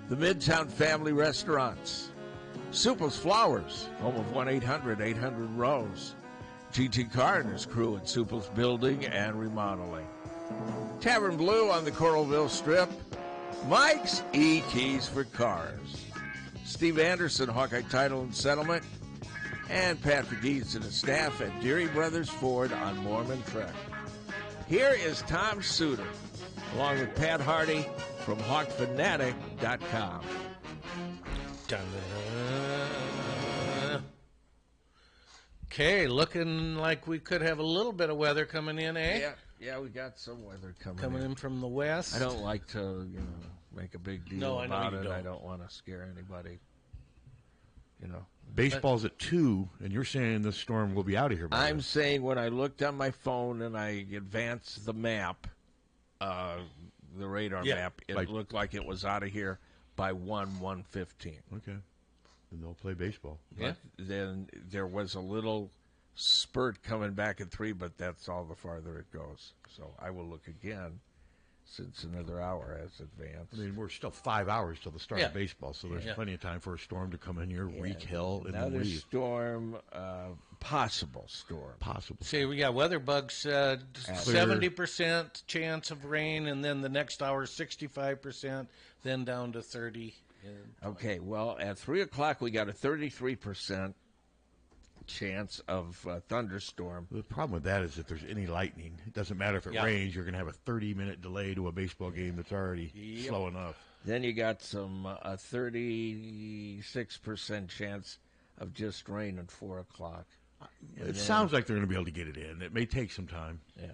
the Midtown Family Restaurants, Suple's Flowers, home of 1-800-800-ROSE, G.T. Carr and his crew at Suple's Building and Remodeling, Tavern Blue on the Coralville Strip, Mike's E-Keys for Cars, Steve Anderson, Hawkeye Title and Settlement, and Patrick Eads and his staff at Deary Brothers Ford on Mormon Trek. Here is Tom Suter, along with Pat Harty from HawkFanatic.com. Okay, looking like we could have a little bit of weather coming in, eh? Yeah, we got some weather coming in from the west. I don't like to, make a big deal about it. I don't want to scare anybody. Baseball's at 2, and you're saying the storm will be out of here by I'm saying when I looked on my phone and I advanced the map, the radar map, it looked like it was out of here by 1:15. Okay. Then they'll play baseball. But then there was a little spurt coming back at 3, but that's all the farther it goes. So I will look again since another hour has advanced. I mean, we're still 5 hours till the start of baseball, so there's plenty of time for a storm to come in here, wreak hell, and then leave. Storm, possible storm. Possible. See, we got weather bugs, 70% chance of rain, and then the next hour, 65%, then down to 30%. Okay, well, at 3 o'clock, we got a 33% chance of thunderstorm. The problem with that is if there's any lightning, it doesn't matter if it rains, you're going to have a 30-minute delay to a baseball game that's already slow enough. Then you got some 36% chance of just rain at 4 o'clock. It sounds like they're going to be able to get it in. It may take some time. Yeah.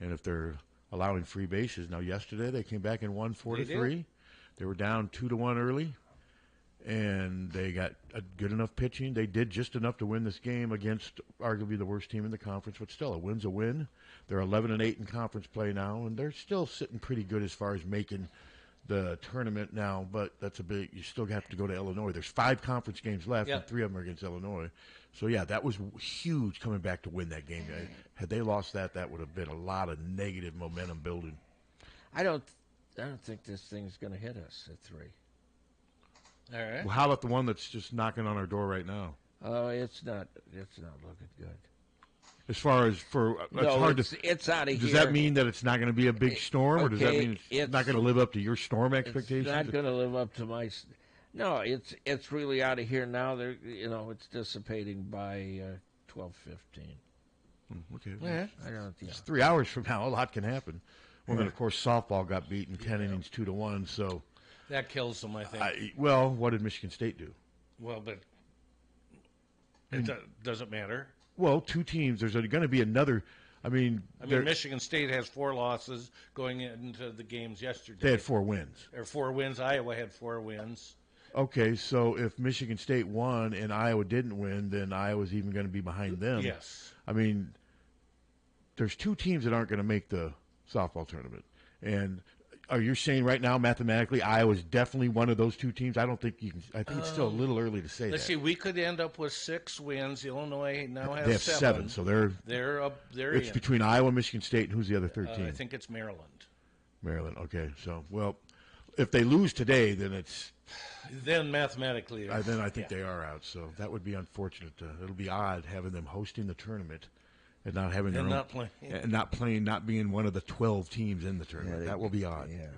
And if they're allowing free bases, now yesterday they came back and won 4-3. They were down 2-1 early. And they got a good enough pitching. They did just enough to win this game against arguably the worst team in the conference, but still, a win's a win. They're 11-8 in conference play now, and they're still sitting pretty good as far as making the tournament now, but that's you still have to go to Illinois. There's 5 conference games left, and 3 of them are against Illinois. So, that was huge coming back to win that game. Had they lost that would have been a lot of negative momentum building. I don't think this thing's going to hit us at 3. All right. Well, how about the one that's just knocking on our door right now? Oh, it's not looking good. As far as it's out of here. Does that mean that it's not going to be a big storm, or does that mean it's not going to live up to your storm expectations? It's not going to live up to my. No, it's really out of here now. It's dissipating by 12:15. Okay. I don't. It's 3 hours from now. A lot can happen. Well, then of course softball got beaten 10 innings 2-1. So. That kills them, I think. What did Michigan State do? Well, but it doesn't matter. Well, 2 teams. There's going to be another. Michigan State has 4 losses going into the games yesterday. They had 4 wins. Or 4 wins. Iowa had 4 wins. Okay, so if Michigan State won and Iowa didn't win, then Iowa's even going to be behind them. Yes. There's 2 teams that aren't going to make the softball tournament. And are you saying right now, mathematically, Iowa's definitely one of those 2 teams? I don't think you can. I think it's still a little early to say that. Let's see. We could end up with 6 wins. Illinois now has they have 7, so they're up. It's in. Between Iowa, Michigan State, and who's the other third team? I think it's Maryland. Maryland. Okay. So, if they lose today, then it's. Then mathematically, then I think they are out. So that would be unfortunate. It'll be odd having them hosting the tournament. And not having their own, not playing. And not playing, not being one of the 12 teams in the tournament. That will be odd. Yeah.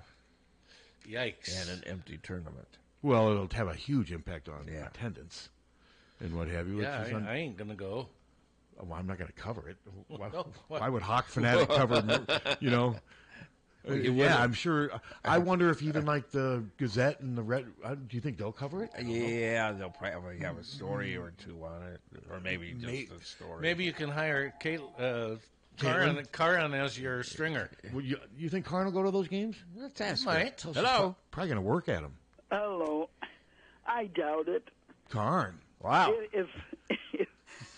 Yikes. And an empty tournament. Well, it'll have a huge impact on attendance and what have you. Yeah, I ain't going to go. Well, I'm not going to cover it. Why would Hawk Fanatic cover, I'm sure. I wonder if even like the Gazette and the Red, do you think they'll cover it? Yeah, they'll probably have a story or 2 on it, or maybe just a story. Maybe you can hire Karin as your stringer. Well, you think Karin will go to those games? Let's ask her. Hello. Probably going to work at them. Hello. I doubt it. Karin. Wow.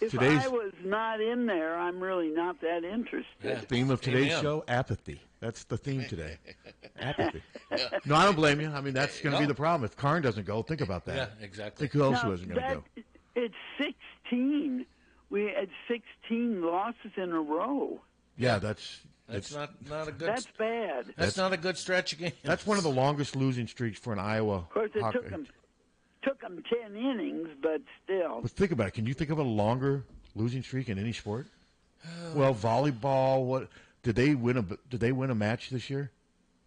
If I was not in there, I'm really not that interested. Yeah. Theme of today's show, apathy. That's the theme today. Apathy. No, I don't blame you. That's going to be the problem. If Karin doesn't go, think about that. Yeah, exactly. Think who else isn't going to go. It's 16. We had 16 losses in a row. Yeah, that's That's not a good. That's bad. That's not a good stretch of games. That's one of the longest losing streaks for an Iowa. Of course, it Hawkeye. took them 10 innings, but still. But think about it. Can you think of a longer losing streak in any sport? Well, volleyball. What did they win? Did they win a match this year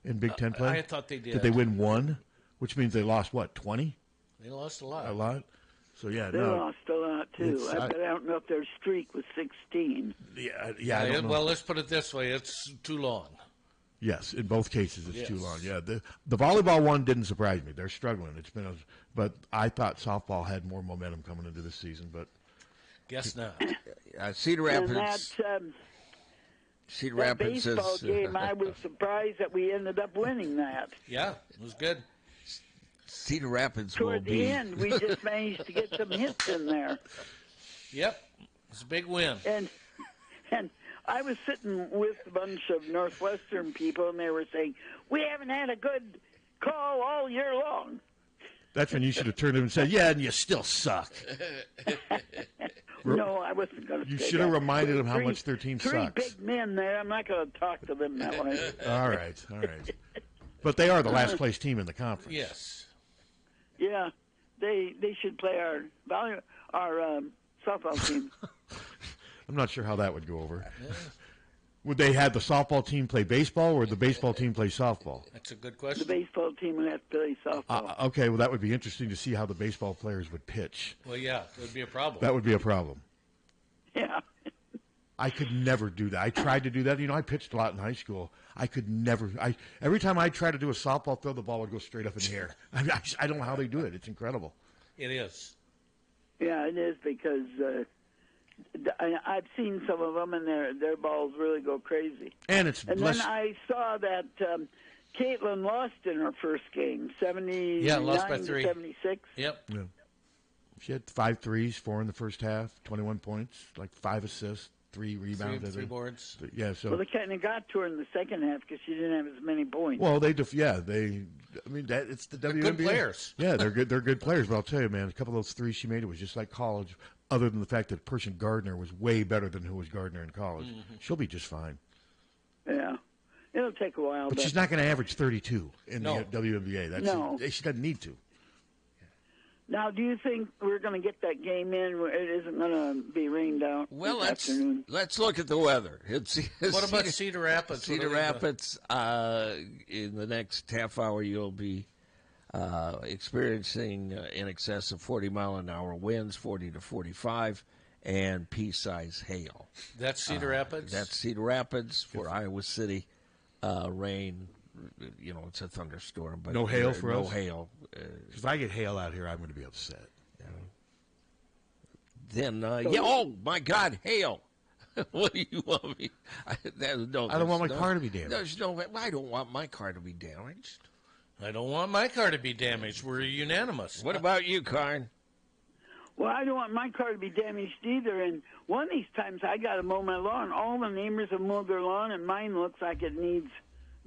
in Big Ten play? I thought they did. Did they win one? Which means they lost what? 20? They lost a lot. A lot. So yeah, They lost a lot too. I don't know if their streak was 16. Yeah. I don't know. Well, let's put it this way: it's too long. Yes, in both cases, it's too Yes. long. Yeah, the volleyball one didn't surprise me. They're struggling. But I thought softball had more momentum coming into this season. But Guess not. Cedar Rapids. And Cedar that Rapids baseball is. game, I was surprised that we ended up winning that. Yeah, it was good. Cedar Rapids will Toward be. the end, we just managed to get some hits in there. Yep, it's a big win. And I was sitting with a bunch of Northwestern people, and they were saying, we haven't had a good call all year long. that's when you should have turned to them and said, "Yeah, and you still suck." No, I wasn't going to You say should have that. reminded them how Three- much their team Three sucks. big men there. I'm not going to talk to them that way. All right. But they are the last place team in the conference. Yes. Yeah, they should play our softball team. I'm not sure how that would go over. Would they have the softball team play baseball, or the baseball team play softball? That's a good The question. baseball team would have to play softball. Okay, well, that would be interesting to see how the baseball players would pitch. Well, yeah, it would be a problem. That would be a problem. Yeah. I could never do that. I tried to do that. I pitched a lot in high school. I could never. Every time I tried to do a softball throw, the ball would go straight up in the air. I don't know how they do it. It's incredible. It is. Yeah, it is because I've seen some of them, and their balls really go crazy. And it's And less. then I saw that Caitlin lost in her first game, 79 lost by to 3. 76. Yep. Yeah. She had 5 threes, 4 in the first half, 21 points, like 5 assists, 3 rebounds. Three boards. Yeah, so. Well, they kind of got to her in the second half because she didn't have as many points. Well, it's the WNBA. good players. Yeah, they're good. They're good players. But I'll tell you, man, a couple of those threes she made, it was just like college. Other than the fact that Person Gardner was way better than who was Gardner in college, she'll be just fine. Yeah, it'll take a while, But she's not going to average 32 in No. the WNBA. No. She doesn't need to. Now, do you think we're going to get that game in where it isn't going to be rained out Well, this afternoon? let's look at the weather. What about Cedar Rapids? Cedar Rapids, in the next half hour, you'll be experiencing in excess of 40-mile-an-hour winds, 40 to 45, and pea-size hail. That's Cedar Rapids? That's Cedar Rapids. For Iowa City. Rain, it's a thunderstorm. But No hail for us? No hail. If I get hail out here, I'm going to be upset. Then, oh, my God, hail. What do you want me? I don't want my car to be damaged. I don't want my car to be damaged. I don't want my car to be damaged. We're unanimous. What about you, Karn? Well, I don't want my car to be damaged either. And one of these times I got to mow my lawn. All the neighbors have mowed their lawn, and mine looks like it needs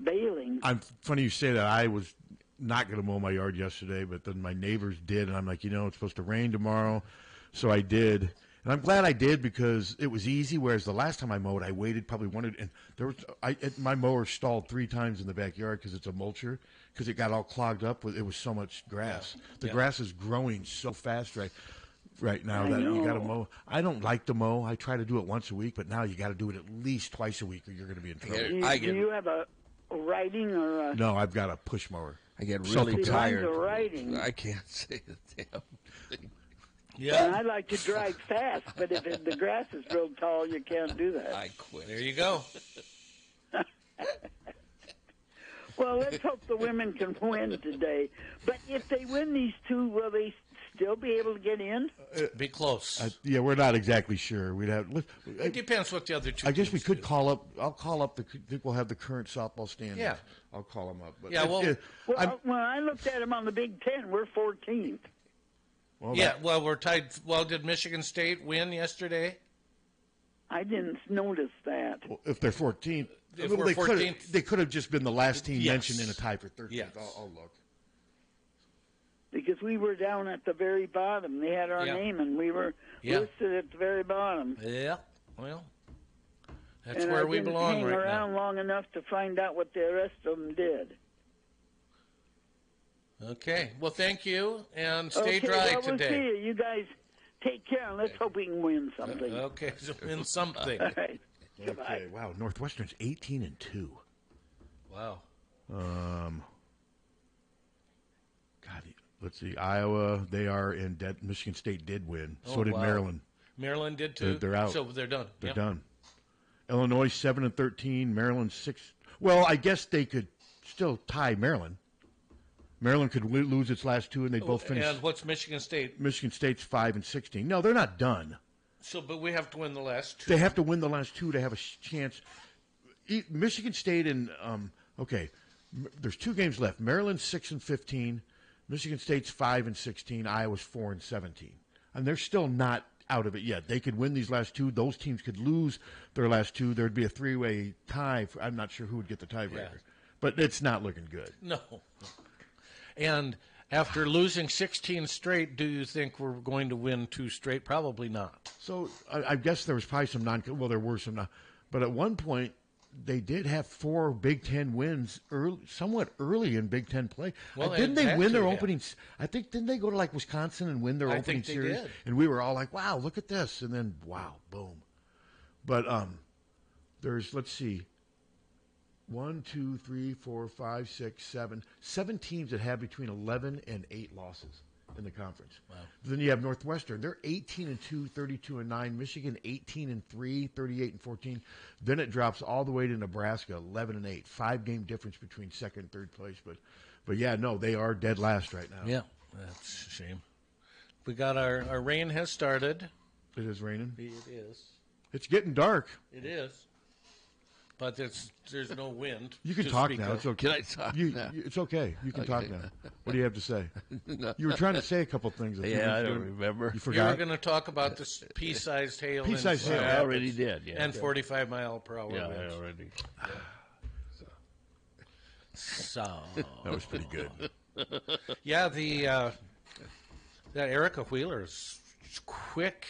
baling. Funny you say that. I was not going to mow my yard yesterday, but then my neighbors did, and I'm like, it's supposed to rain tomorrow. So I did. And I'm glad I did because it was easy, whereas the last time I mowed, I waited and my mower stalled 3 times in the backyard because it's a mulcher, because it got all clogged up. It was so much grass. Yeah. The grass is growing so fast right now that you got to mow. I don't like to mow. I try to do it once a week, but now you got to do it at least twice a week or you're going to be in trouble. Do you have a riding or a... No, I've got a push mower. I get really tired. Mine's a riding. I can't say the damn thing. Yeah. And I like to drive fast, but if the grass is real tall, you can't do that. I quit. There you go. Well, let's hope the women can win today. But if they win these two, will they still be able to get in? Be close. We're not exactly sure. It depends what the other two I guess we teams could do. call up. I'll call up. I think we'll have the current softball standings. Yeah. I'll call them up. But Yeah, well- Well, when I looked at them on the Big Ten, we're 14th. We're tied. Well, did Michigan State win yesterday? I didn't notice that. Well, if they're 14th, If we're 14th. they could have just been the last team Yes. mentioned in a tie for 13th. Yes. I'll look. Because we were down at the very bottom. They had our Yeah. name, and we were Yeah. listed at the very bottom. Yeah. Well, That's and where I we didn't belong hang right around now. long enough to find out what the rest of them did. Okay. Well, thank you, and stay Okay, dry well, we'll today. see you. You guys take care, and let's hope we can win something. Okay, so win something. All right. Goodbye. Okay, wow. Northwestern's 18-2. Wow. God, let's see. Iowa, they are in debt. Michigan State did win. So did wow. Maryland. Maryland did too. They're out. So they're done. They're Yep. done. Illinois 7-13. Maryland 6. Well, I guess they could still tie Maryland. Maryland could lose its last two, and they'd both finish. And what's Michigan State? Michigan State's 5-16. No, they're not done. So, but we have to win the last two. They have to win the last two to have a chance. Michigan State and there's two games left. Maryland's 6-15. Michigan State's 5-16. Iowa's 4-17, and they're still not out of it yet. They could win these last two. Those teams could lose their last two. There'd be a three-way tie. I'm not sure who would get the tiebreaker, but it's not looking good. No. And after losing 16 straight, do you think we're going to win 2 straight? Probably not. So I guess there was probably some there were some but at one point they did have 4 Big Ten wins somewhat early in Big Ten play. Well, didn't they win their opening? Yeah. I think didn't they go to like Wisconsin and win their opening series? Did. And we were all like, "Wow, look at this!" And then, wow, boom. But there's let's see, 1, 2, 3, 4, 5, 6, 7 teams that have between 11 and 8 losses in the conference. Wow. Then you have Northwestern. They're 18-2, 32-9. Michigan 18-3, 38-14. Then it drops all the way to Nebraska 11-8. 5-game difference between second and third place. But yeah, no, they are dead last right now. Yeah, that's a shame. We got our rain has started. It is raining. It is. It's getting dark. It is. But there's no wind. You can to talk speak now. of. It's okay. Can I talk now? It's okay. You can talk Okay. now. What do you have to say? No. You were trying to say a couple things. Yeah, I don't remember. You You forgot? were going to talk about this pea-sized hail. Pea-sized and hail. I already did. Yeah. And 45 mile per hour Yeah, I winds. already. So That was pretty good. yeah, that Erica Wheeler's quick.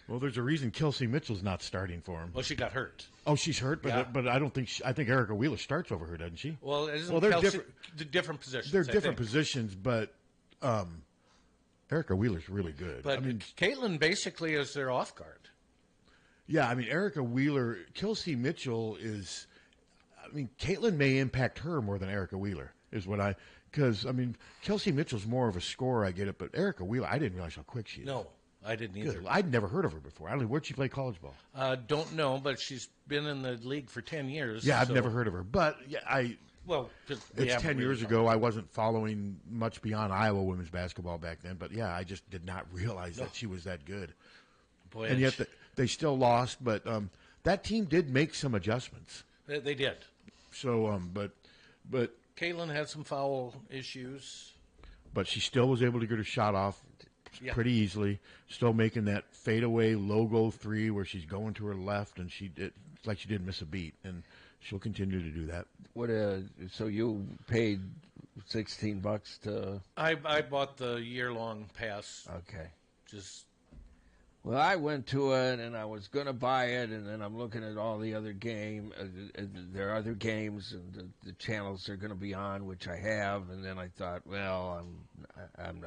Well, there's a reason Kelsey Mitchell's not starting for him. Well, she got hurt. Oh, she's hurt, but Yeah. but I don't think I think Erica Wheeler starts over her, doesn't she? Well, isn't Well, they're Kelsey, different positions. They're I different think. positions, but Erica Wheeler's really good. But I mean, Caitlin basically is their off guard. yeah, I mean Erica Wheeler, Kelsey Mitchell is. I mean, Caitlin may impact her more than Erica Wheeler is what because I mean Kelsey Mitchell's more of a scorer. I get it, but Erica Wheeler, I didn't realize how quick she is. No, I didn't either. Good. I'd never heard of her before. I don't know where'd she play college ball. Don't know, but she's been in the league for 10 years. Yeah, I've so- never heard of her, but yeah, Well, it's 10 years ago. I wasn't following much beyond Iowa women's basketball back then, but yeah, I just did not realize that she was that good. Boy, And yet they still lost, but that team did make some adjustments. they did. So, but Caitlin had some foul issues. she still was able to get her shot off Yeah. pretty easily. Still making that fadeaway logo 3 where she's going to her left, and it's like she didn't miss a beat, and she'll continue to do that. What? So you paid $16 to? I bought the year-long pass. Okay. Just Well, I went to it and I was going to buy it, and then I'm looking at all the other there are other games and the channels they're going to be on, which I have, and then I thought, well, I'm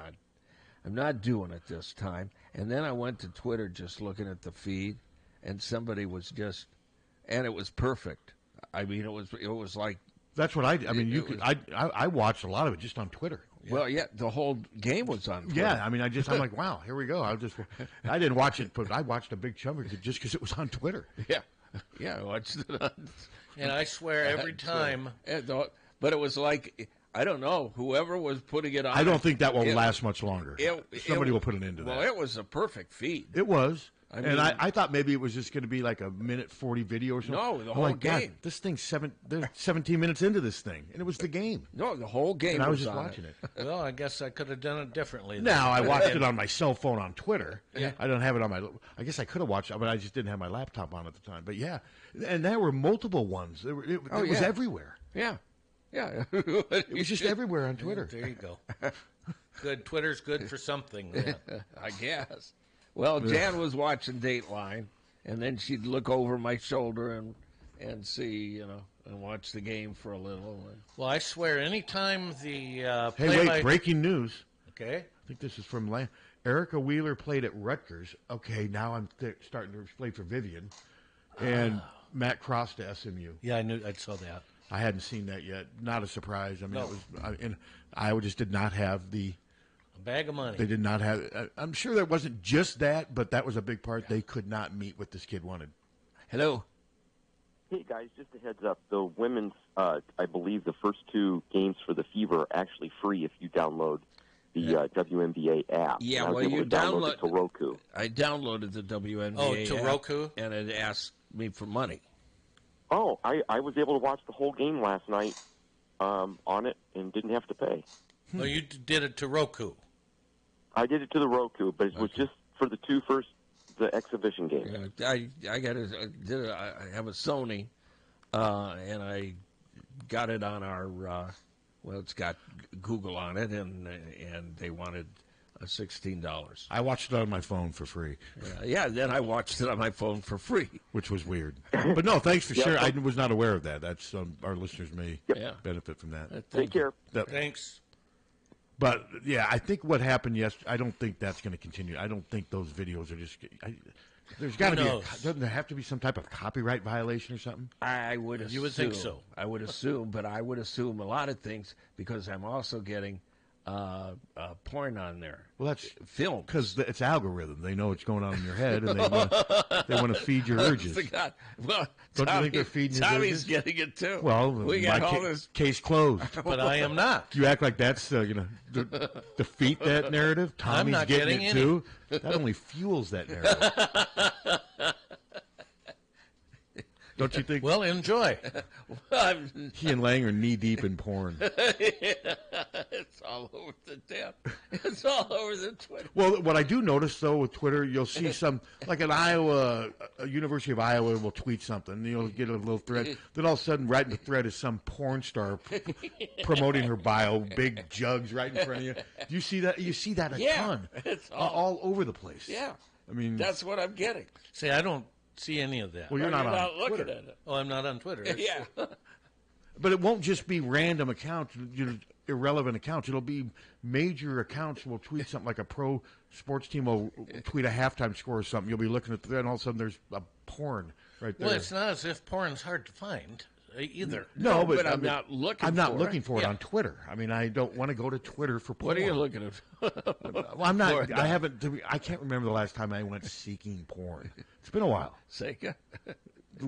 not doing it this time. And then I went to Twitter just looking at the feed, and somebody was and it was perfect. I mean, it was like. That's what I mean. It I watched a lot of it just on Twitter. Well, yeah, the whole game was on Twitter. Yeah, I mean, I'm like, wow, here we go. I didn't watch it, but I watched a big chunk of it just because it was on Twitter. Yeah, I watched it on. and I swear every time. But it was like, I don't know, whoever was putting it on. I don't think that will last much longer. Somebody will put an end to that. Well, it was a perfect feed. It was. I And mean- I thought maybe it was just going to be like a minute 40 video or something. No, the I'm whole like, God, game. this thing's they're 17 minutes into this thing, and it was the game. No, the whole game And I was was just on watching it. Well, I guess I could have done it differently. then. Now I watched it on my cell phone on Twitter. Yeah. I don't have it on my. I guess I could have watched it, but I just didn't have my laptop on at the time. But yeah, and there were multiple ones. It was yeah. everywhere. Yeah. Yeah. It was just everywhere on Twitter. There you go. Good. Twitter's good for something. Yeah. I guess. Well, Jan was watching Dateline, and then she'd look over my shoulder and see, and watch the game for a little. Well, I swear, anytime the Hey, wait, breaking news. Okay. I think this is from Erica Wheeler played at Rutgers. Okay, now I'm starting to play for Vivian. And Matt crossed to SMU. Yeah, I saw that. I hadn't seen that yet. Not a surprise. I mean, No. it was, and Iowa just did not have a bag of money. They did not have. I'm sure that wasn't just that, but that was a big part. They could not meet what this kid wanted. Hello. Hey, guys, just a heads up. The women's, I believe the first 2 games for the Fever are actually free if you download the WNBA app. Yeah, well, you download it to Roku. I downloaded the WNBA Oh, to app, Roku? and it asked me for money. Oh, I was able to watch the whole game last night on it and didn't have to pay. Well, you did it to Roku. I did it to the Roku, but it was just for the the exhibition games. I have a Sony, and I got it on our. It's got Google on it, and they wanted $16. I watched it on my phone for free. Yeah. Then I watched it on my phone for free, which was weird. But no, thanks for sharing. I was not aware of that. That's our listeners may benefit from that. Take care. Thanks. But yeah, I think what happened yesterday. I don't think that's going to continue. I don't think those videos are just. There's got to be. Doesn't there have to be some type of copyright violation or something? I would assume. You would think so. I would assume, but I would assume a lot of things because I'm also getting porn on there. Well, that's film because it's algorithm. They know what's going on in your head, and they want to feed your urges. Well, don't you think they're feeding your Tommy's urges? getting it too. Well, we got all this case closed. But I am not. You act like that's to defeat that narrative. Tommy's not getting it any. too. That only fuels that narrative. Don't you think? Well, enjoy. He and Lang are knee deep in porn. It's all over the damn. It's all over the Twitter. Well, what I do notice though with Twitter, you'll see some like an University of Iowa will tweet something. And you'll get a little thread. Then all of a sudden, right in the thread is some porn star promoting her bio, big jugs right in front of you. You see that? You see that a ton. It's all over the Yeah. I mean, that's what I'm getting. See, I don't see any of that. Well, you're not on looking Twitter. at it. Oh, I'm not on Twitter. Yeah. But it won't just be random accounts, irrelevant accounts. It'll be major accounts will tweet something like a pro sports team will tweet a halftime score or something. You'll be looking at that, and all of a sudden there's a porn right there. Well, it's not as if porn's hard to find either. No, but I'm not looking. I'm not looking for it on Twitter. I mean, I don't want to go to Twitter for porn. What are you looking at? Well, I'm not. I haven't. I can't remember the last time I went seeking porn. It's been a while. Seika?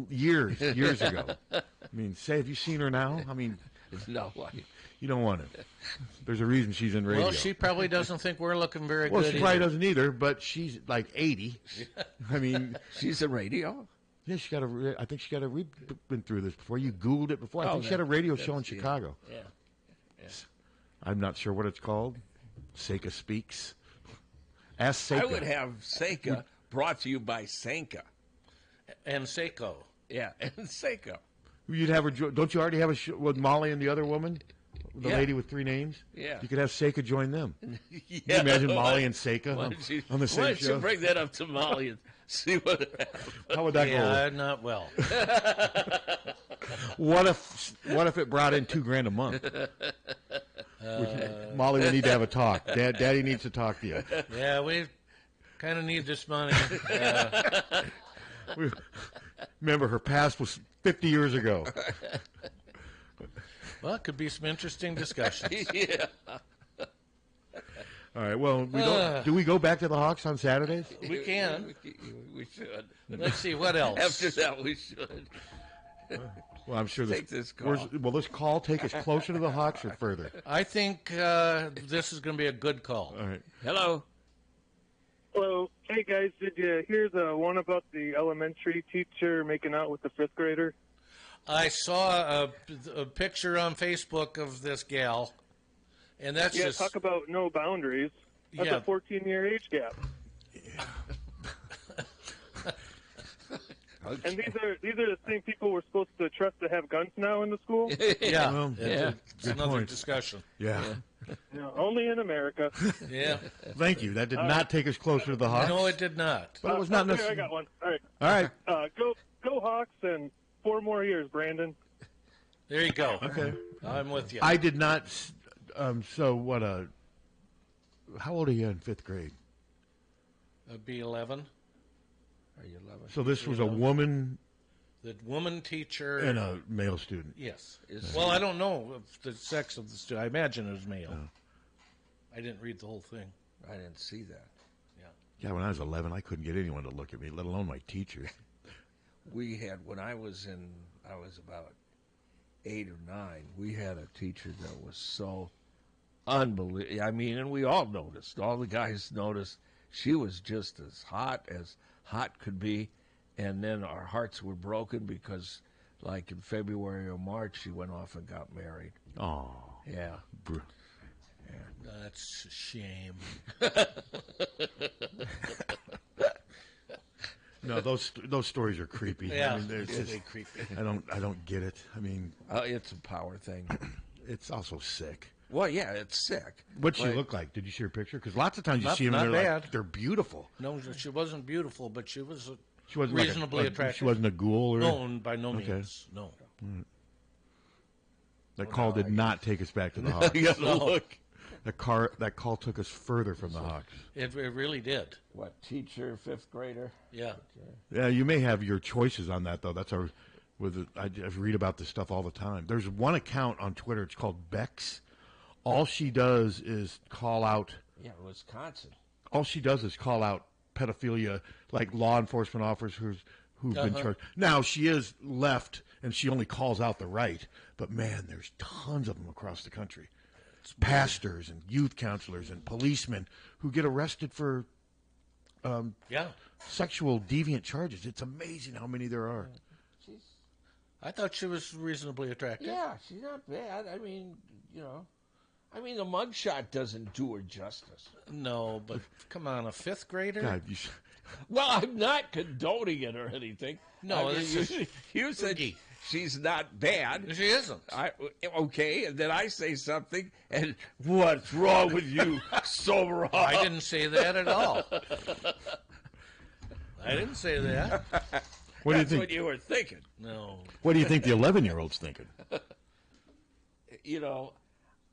Years ago. I mean, say, have you seen her now? I mean, no. You don't want it. There's a reason she's in radio. Well, she probably doesn't think we're looking very good. Well, she probably doesn't either. But she's like 80. I mean, she's in radio. Yeah, I think she got a. We've been through this before. You Googled it before. I think she had a radio show in Chicago. Yeah. I'm not sure what it's called. Seika Speaks. Ask Seika. I would have Seika brought to you by Sanka. And Seiko. Yeah, and Seiko. You'd have her. Don't you already have a show with Molly and the other woman? The lady with 3 names? Yeah. You could have Seika join them. Yeah. Can you imagine Molly and Seika on the same show? Why don't you bring that up to Molly and see what happens? How would that go? Yeah, not well. What if it brought in $2,000 a month? Molly would need to have a talk. Daddy needs to talk to you. Yeah, we kind of need this money. Remember, her past was 50 years ago. Well, it could be some interesting discussions. Yeah. All right. Well, do we go back to the Hawks on Saturdays? We can. We should. Let's see what else. After that, we should. Well, I'm sure Take this call. Will this call take us closer to the Hawks or further? I think this is going to be a good call. All right. Hello. Hello. Hey, guys, did you hear the one about the elementary teacher making out with the 5th grader? I saw a picture on Facebook of this gal, and that's just... talk about no boundaries. That's a 14-year age gap. And these are the same people we're supposed to trust to have guns now in the school? Yeah. Well, It's another point. discussion. Yeah. Only in America. Yeah. Thank you. That did not take us closer to the Hawks. No, it did not. But it was not Okay, necessarily. I got one. All right. All right. Go Hawks and 4 more years, Brandon. There you go. Okay. I'm with you. I did not. So what? How old are you in 5th grade? I'd be 11. Are you 11? So this was a woman The woman teacher. and a male student. Yes. Well, I don't know the sex of the student. I imagine it was male. I didn't read the whole thing. I didn't see that. Yeah, when I was 11, I couldn't get anyone to look at me, let alone my teacher. We had, when I was about 8 or 9, we had a teacher that was so unbelievable. I mean, and we all noticed, all the guys noticed, she was just as hot could be. And then our hearts were broken because, like in February or March, she went off and got married. Oh. Yeah. That's a shame. No, those stories are creepy. Yeah, I mean, they're just, creepy. I don't get it. I mean, It's a power thing. it's also sick. Well, yeah, it's sick. What'd she look like? Did you see her picture? Because lots of times you see them not and they're bad. like, they're beautiful. No, she wasn't beautiful, but she was She wasn't reasonably attractive. She wasn't a ghoul or No, by no Okay. means. No. That call did not take us back to the Hawks. You gotta look. That call took us further from the Hawks. It really did. What, teacher, 5th grader? Yeah. Yeah, you may have your choices on that though. That's I read about this stuff all the time. There's one account on Twitter. It's called Bex. All she does is call out. Yeah, Wisconsin. All she does is call out pedophilia, like law enforcement officers who've been charged. Now she is left, and she only calls out the right. But man, there's tons of them across the country. Pastors and youth counselors and policemen who get arrested for sexual deviant charges. It's amazing how many there are. I thought she was reasonably attractive. Yeah, she's not bad. I mean, the mugshot doesn't do her justice. No, but come on, a 5th grader? God, Well, I'm not condoning it or anything. No, I mean, this is you said spooky. she's not bad. She isn't. Okay, and then I say something, and what's wrong with you? Sober up. I didn't say that at all. I didn't say that. what do you That's think? what you were thinking. No. What do you think the 11-year-old's thinking?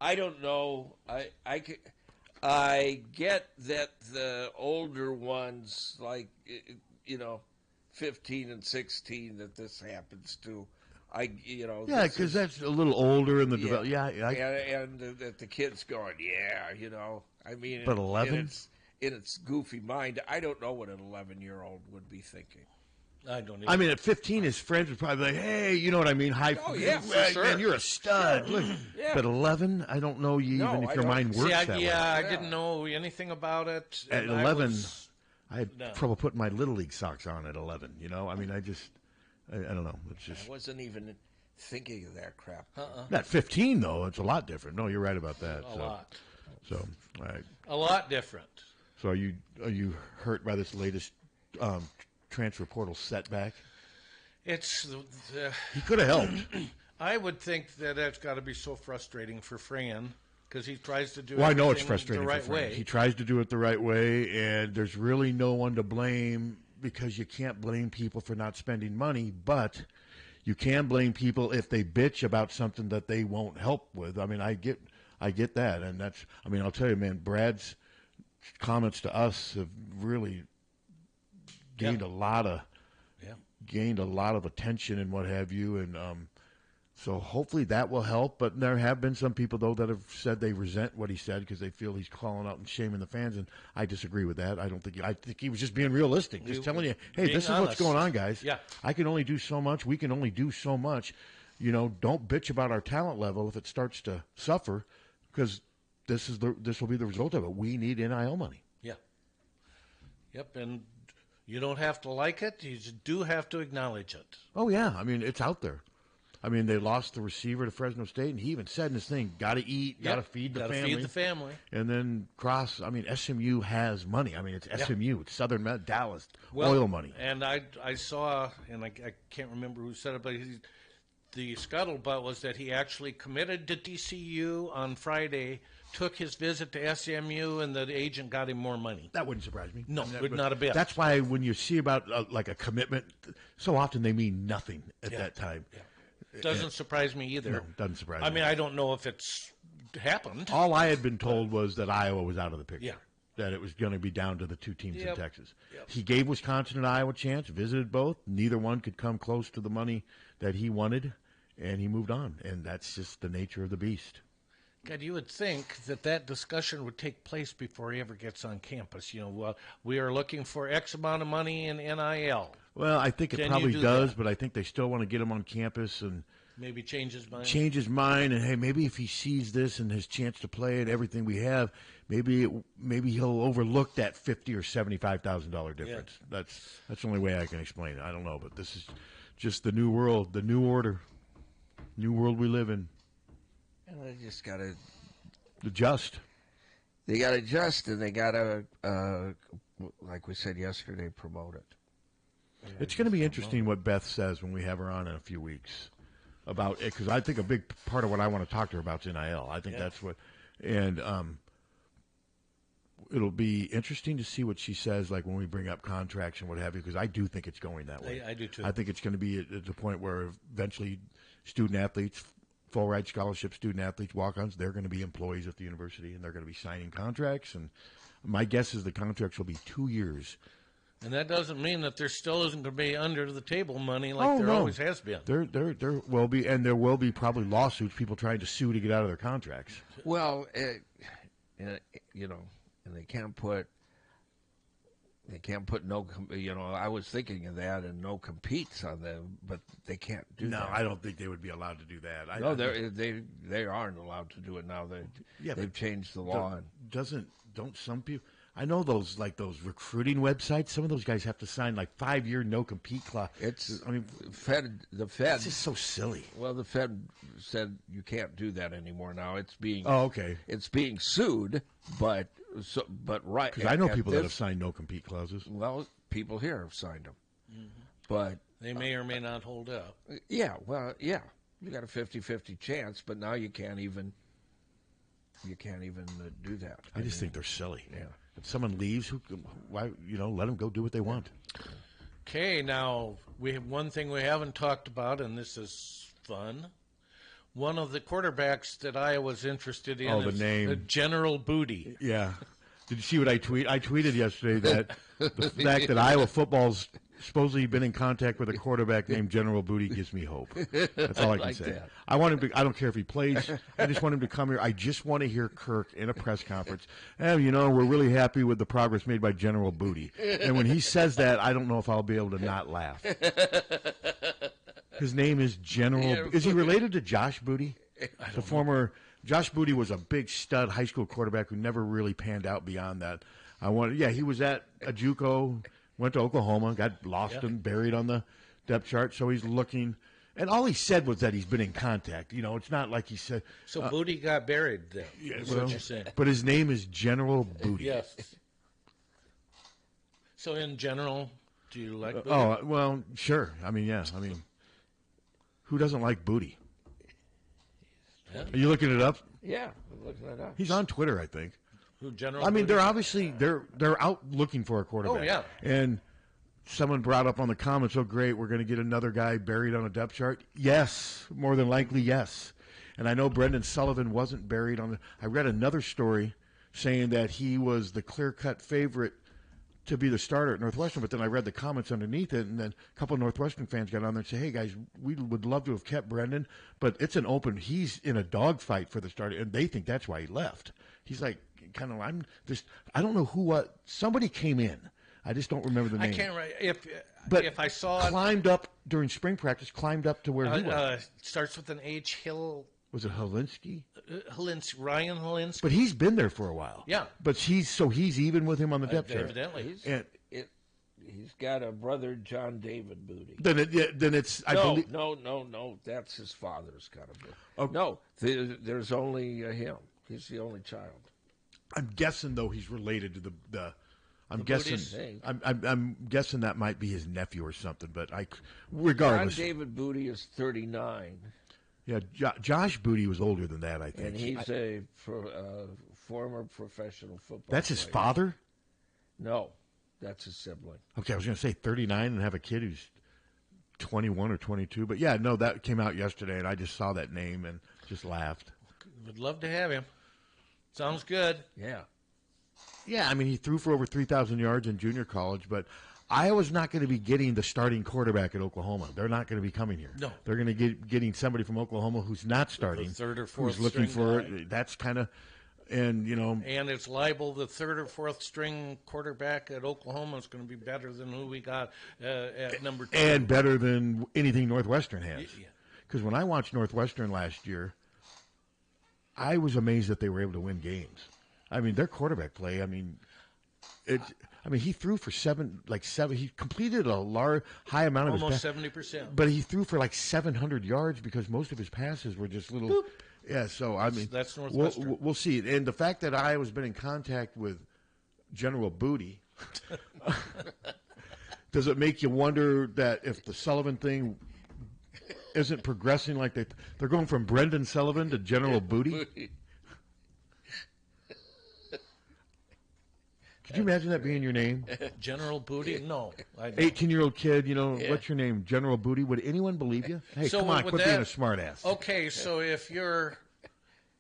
I don't know. I get that the older ones, like 15 and 16, that this happens to. Yeah, because that's a little older in the development. and that the kid's going, I mean, But 11? In its goofy mind, I don't know what an 11-year-old would be thinking. I don't even. I mean, at 15, his friends would probably be like, hey, you know what I mean? High Oh, yeah, for sure. Man, you're a stud. Look. Yeah. But 11, I don't know you No, even if I your don't. mind works that way. I didn't know anything about it. At and 11, I had No. trouble putting my Little League socks on at 11, I mean, I don't know. It's just. I wasn't even thinking of that crap. At 15, though, it's a lot different. No, you're right about that. A lot. So, all right. A lot different. So are you hurt by this latest transfer portal setback? It's He could have helped. I would think that that's got to be so frustrating for Fran because he tries to do Well, I know it's everything frustrating the right for Frank. way. He tries to do it the right way, and there's really no one to blame because you can't blame people for not spending money, but you can blame people if they bitch about something that they won't help with. I mean, I get that, and that's. I mean, I'll tell you, man, Brad's comments to us have really gained a lot of attention and what have you, and so hopefully that will help. But there have been some people though that have said they resent what he said because they feel he's calling out and shaming the fans, and I disagree with that. I think he was just being realistic, just telling you, hey, this is what's going on, guys. Yeah, I can only do so much. We can only do so much. Don't bitch about our talent level if it starts to suffer, because this will be the result of it. We need NIL money. Yeah. Yep, and you don't have to like it. You just do have to acknowledge it. Oh, yeah. I mean, it's out there. I mean, they lost the receiver to Fresno State, and he even said in his thing, got to eat, got to feed the family. Feed the family. And then SMU has money. I mean, it's SMU. It's Southern Dallas, oil money. And I saw, and I can't remember who said it, but the scuttlebutt was that he actually committed to TCU on Friday took his visit to SMU and the agent got him more money. That wouldn't surprise me. No, I mean, not a bit. That's why when you see about like a commitment, so often they mean nothing at that time. Yeah. Doesn't surprise me either. No, doesn't surprise me. I mean, I don't know if it's happened. All I had been told was that Iowa was out of the picture. Yeah. That it was going to be down to the two teams in Yep. Texas. Yep. He gave Wisconsin and Iowa a chance, visited both. Neither one could come close to the money that he wanted, and he moved on. And that's just the nature of the beast. God, you would think that discussion would take place before he ever gets on campus. We are looking for X amount of money in NIL. Well, I think it Can probably you do does, that? but I think they still want to get him on campus and Maybe change his mind. change his mind. And hey, maybe if he sees this and his chance to play and everything we have, maybe he'll overlook that $50,000 or $75,000 difference. Yeah. That's the only way I can explain it. I don't know, but this is just the new world, the new order, new world we live in. And they just got to Adjust. They got to adjust, and they got to, like we said yesterday, promote it. It's going to be interesting what Beth says when we have her on in a few weeks about it, because I think a big part of what I want to talk to her about is NIL. I think that's what, and it'll be interesting to see what she says, like when we bring up contracts and what have you, because I do think it's going that way. I do too. I think it's going to be at the point where eventually student athletes, full ride scholarship student athletes, walk-ons, they're going to be employees at the university, and they're going to be signing contracts. And my guess is the contracts will be 2 years. And that doesn't mean that there still isn't going to be under the table money like there always has been. There will be, and there will be probably lawsuits, people trying to sue to get out of their contracts. Well, and they can't put no. I was thinking of that, and no competes on them, but they can't do that. No, I don't think they would be allowed to do that. No, they aren't allowed to do it now. They've changed the law. Don't some people? I know those recruiting websites. Some of those guys have to sign like 5-year no compete clause. The Fed. It's just so silly. Well, the Fed said you can't do that anymore. Now it's being. Oh, okay. It's being sued, but right. Because I know people that have signed no compete clauses. Well, people here have signed them, but they may or may not hold up. Yeah. Well, yeah. You got a 50-50 chance, but now you can't even. You can't even do that. I just think they're silly. Yeah. If someone leaves, why let them go do what they want. Okay, now we have one thing we haven't talked about, and this is fun. One of the quarterbacks that Iowa's interested in the is name. General Booty. Yeah. Did you see what I tweet? I tweeted yesterday that the fact that Iowa football's supposedly been in contact with a quarterback named General Booty gives me hope. That's all I can like say. that. I want him to. I don't care if he plays. I just want him to come here. I just want to hear Kirk in a press conference. And we're really happy with the progress made by General Booty. And when he says that, I don't know if I'll be able to not laugh. His name is General. Is he related to Josh Booty? The former Josh Booty was a big stud high school quarterback who never really panned out beyond that. He was at a JUCO. Went to Oklahoma, got lost and buried on the depth chart, so he's looking. And all he said was that he's been in contact. It's not like he said. So Booty got buried then. That's what you're saying. But his name is General Booty. Yes. So in general, do you like Booty? Oh, well, sure. Who doesn't like Booty? Yeah. Are you looking it up? Yeah, I'm looking it up. He's on Twitter, I think. Who General? Booty? Booty? They're obviously they're out looking for a quarterback. Oh yeah. And someone brought up on the comments, "Oh great, we're going to get another guy buried on a depth chart." Yes, more than likely, yes. And I know Brendan Sullivan wasn't buried on. I read another story saying that he was the clear-cut favorite to be the starter at Northwestern, but then I read the comments underneath it, and then a couple of Northwestern fans got on there and said, "Hey guys, we would love to have kept Brendan, but it's an open. He's in a dogfight for the starter, and they think that's why he left." He's like, I don't know what. Somebody came in. I just don't remember the name. I can't remember if I saw climbed up during spring practice, climbed up to where he was. Starts with an H. Hill. Was it Helinski? Ryan Helinski. But he's been there for a while. Yeah. But he's even with him on the depth chart. Evidently. He's got a brother, John David Booty. Then it's. No. That's his father's got a brother. Okay. No, there's only him. He's the only child. I'm guessing though he's related to the I'm The guessing. Booties? I'm guessing that might be his nephew or something. But regardless, John David Booty is 39. Yeah, Josh Booty was older than that, I think. And he's a former professional football That's his player. father? No, that's his sibling. Okay, I was going to say 39 and have a kid who's 21 or 22. But, yeah, no, that came out yesterday, and I just saw that name and just laughed. Would love to have him. Sounds good. Yeah. Yeah, I mean, he threw for over 3,000 yards in junior college, but Iowa's not going to be getting the starting quarterback at Oklahoma. They're not going to be coming here. No. They're going to getting somebody from Oklahoma who's not starting. The third or fourth who's looking string for guy. That's kind of, and, you know. And it's liable the third or fourth string quarterback at Oklahoma is going to be better than who we got at number 2. And better than anything Northwestern has. Yeah. Because when I watched Northwestern last year, I was amazed that they were able to win games. I mean, their quarterback play, I mean, he threw for seven. He completed a high amount of almost his 70%. but he threw for like 700 yards because most of his passes were just little. Boop. Yeah, so I mean, that's Northwestern. We'll see. And the fact that Iowa's been in contact with General Booty, does it make you wonder that if the Sullivan thing isn't progressing like they're going from Brendan Sullivan to General Booty? Could you imagine that being your name? General Booty? No. 18-year-old kid, what's your name? General Booty? Would anyone believe you? Hey, so come on, quit being a smartass. Okay, so if you're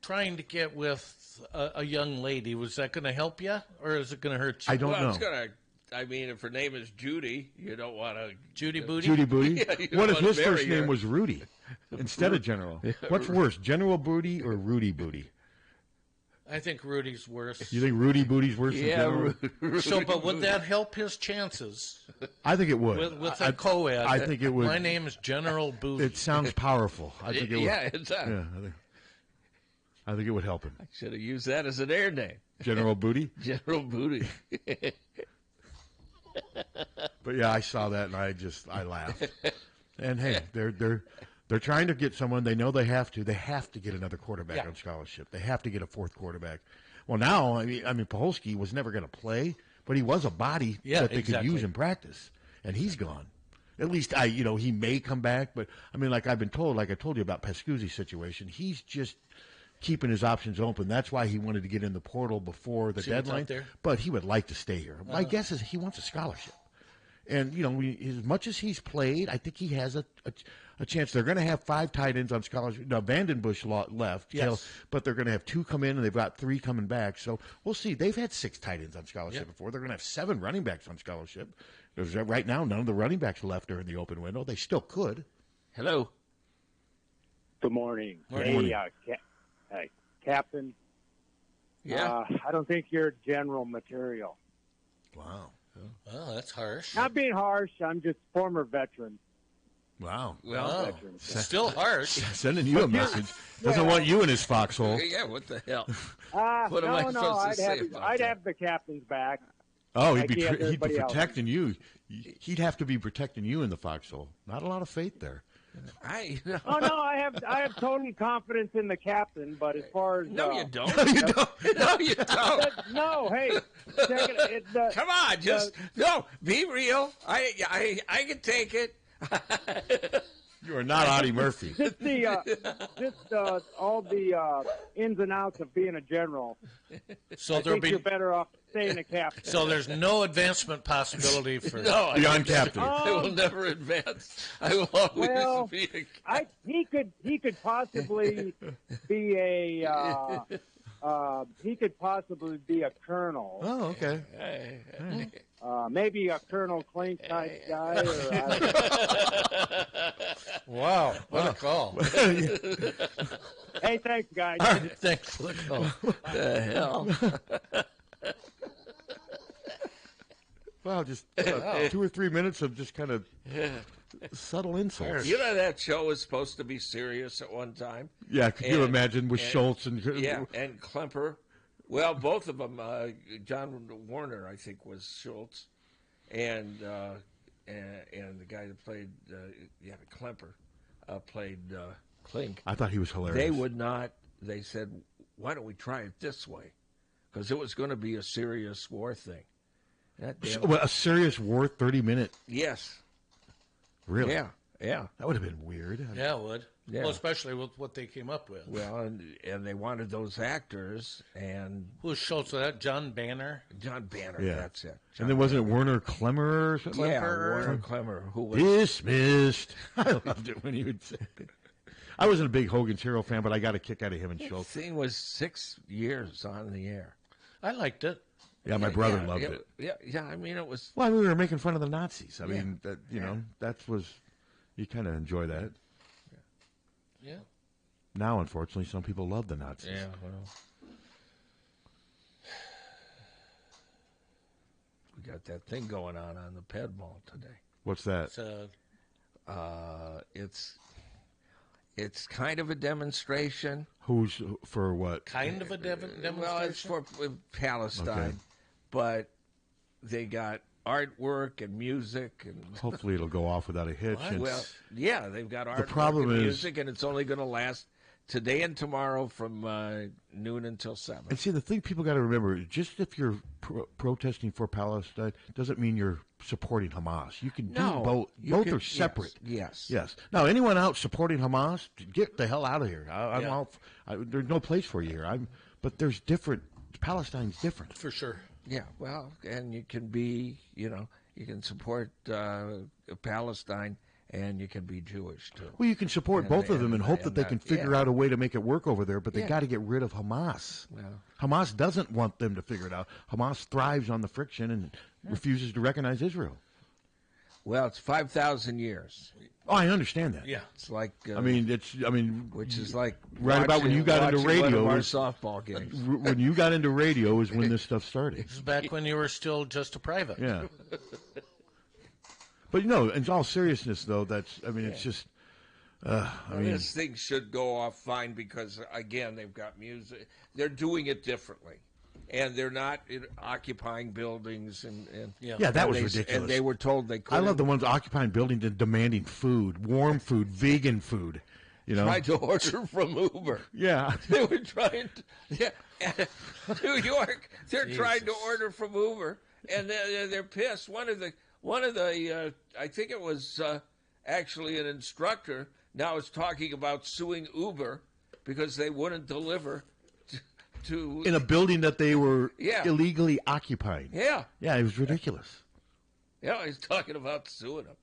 trying to get with a young lady, was that going to help you, or is it going to hurt you? I don't know. It's gonna, I mean, if her name is Judy, you don't want to... Judy Booty? Judy Booty? Yeah, what if his first her. name was Rudy instead of General? What's worse, General Booty or Rudy Booty? I think Rudy's worse. You think Rudy Booty's worse than General? So, but would that help his chances? I think it would. With a co-ed. I think it would. My name is General Booty. It sounds powerful. I think it would. Yeah, it does. Yeah, I think it would help him. I should have used that as an air name. General Booty? General Booty. But yeah, I saw that and I laughed. And hey, they're trying to get someone. They know they have to. They have to get another quarterback on scholarship. They have to get a fourth quarterback. Well, now I mean, Pahulski was never going to play, but he was a body that they could use in practice, and he's gone. At least he may come back, but I mean, like I told you about Pascuzzi's situation, he's just keeping his options open. That's why he wanted to get in the portal before the deadline. But he would like to stay here. My guess is he wants a scholarship. And, as much as he's played, I think he has a chance. They're going to have 5 tight ends on scholarship. Now, Vandenbush left, but they're going to have 2 come in, and they've got 3 coming back. So we'll see. They've had 6 tight ends on scholarship before. They're going to have 7 running backs on scholarship. Right now, none of the running backs left are in the open window. They still could. Hello. Good morning. Morning. Hey, Captain. Yeah. I don't think you're general material. Wow. Oh, that's harsh. Not being harsh. I'm just former veteran. Wow. Well, still harsh. Sending you a message. Doesn't want you in his foxhole. Yeah, what the hell? What am I supposed to say about I'd that? have the captain's back. Oh, Like he has he'd be everybody else. protecting you. He'd have to be protecting you in the foxhole. Not a lot of faith there. Oh no, I have total confidence in the captain. But as far as No, you don't. No, you don't. No, you don't. no, hey, check it. Come on, no. Be real. I can take it. You are not Audie Murphy. Just all the ins and outs of being a general. So I think you're better off staying a captain. So there's no advancement possibility for No, Beyond captain. I will never advance. I will always be a captain. He could possibly be a colonel. Oh, okay. Maybe a Colonel Klink type guy. Wow, what a call. Hey, thanks, guys. Thanks for the call. What the hell? Well, just 2 or 3 minutes of just kind of subtle insults. You know that show was supposed to be serious at one time? Yeah, could you imagine with Schultz and and Klemper? Well, both of them. John Warner, I think, was Schultz, and the guy that played Klemper played Klink. I thought he was hilarious. They would not. They said, "Why don't we try it this way?" Because it was going to be a serious war thing. A serious war, 30-minute. Yes. Really? Yeah. That would have been weird. Yeah, it would. Yeah. Well, especially with what they came up with. Well, and they wanted those actors, and Who's Schultz? Was that John Banner? John Banner, Yeah. that's it. And then wasn't it Werner Klemmer or something? Yeah, Warner Clemmer, who was... Dismissed. I loved it when he would say it. I wasn't a big Hogan's Hero fan, but I got a kick out of him and The Schultz. thing was 6 years on the air. I liked it. Yeah, my brother loved it. Yeah, I mean, it was... Well, we were making fun of the Nazis. I mean, that, that was... You kind of enjoy that. Yeah. Now, unfortunately, some people love the Nazis. Yeah, well... We got that thing going on the Ped Mall today. What's that? It's kind of a demonstration. Who's for what? Kind of a demonstration? Well, it's for Palestine, Okay. but they got artwork and music. And Hopefully it'll go off without a hitch. and- well, yeah, they've got artwork problem and is- music, and it's only going to last today and tomorrow from noon until 7. And see, the thing people got to remember, just if you're protesting for Palestine, doesn't mean you're supporting Hamas. You can do both. Both are separate. Yes. Now, anyone out supporting Hamas, get the hell out of here. There's no place for you here. But there's different. Palestine's different. For sure. Yeah, well, and you can be, you can support Palestine, and you can be Jewish, too. Well, you can support both of them and hope that they can figure out a way to make it work over there, but they Yeah. got to get rid of Hamas. Well. Hamas doesn't want them to figure it out. Hamas thrives on the friction and refuses to recognize Israel. Well, it's 5,000 years. Oh, I understand that. Yeah. It's like... which is like... Right about when you got into radio, One of our softball games. When you got into radio is when this stuff started. This is back when you were still just a private. Yeah. But, in all seriousness, though, it's just... This thing should go off fine because, again, they've got music. They're doing it differently. And they're not occupying buildings. Yeah, that was ridiculous. And they were told they couldn't. I love the ones occupying buildings and demanding food, warm food, vegan food. Tried to order from Uber. Yeah. They were trying to... Yeah, New York, they're trying to order from Uber, and they're pissed. One of the I think it was actually an instructor now is talking about suing Uber because they wouldn't deliver to in a building that they were Yeah. illegally occupying. Yeah. Yeah, it was ridiculous. Yeah, he's talking about suing them.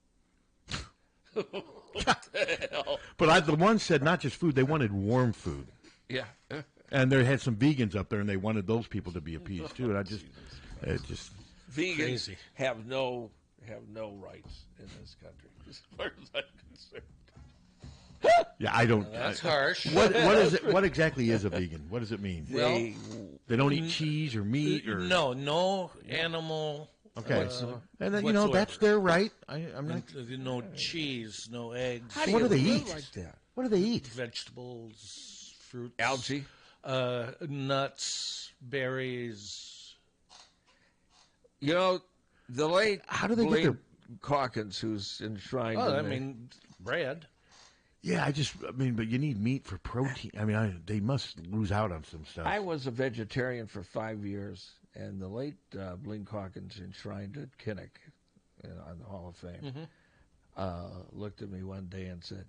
What the hell? But the one said not just food, they wanted warm food. Yeah. And they had some vegans up there, and they wanted those people to be appeased, too. And Vegans Crazy. have no rights in this country, as far as I'm concerned. yeah, I don't. That's harsh. What is it? What exactly is a vegan? What does it mean? They They don't eat cheese or meat or No animal. Okay, and then whatsoever. that's their right. I'm not. No cheese, no eggs. How do What you do they live eat? like that? What do they eat? Vegetables, fruits, Algae. nuts, berries. The late How do they get Blaine their- Calkins, who's enshrined in the- Bread. Yeah, but you need meat for protein. They must lose out on some stuff. I was a vegetarian for 5 years, and the late Blaine Calkins, enshrined at Kinnick on the Hall of Fame, looked at me one day and said,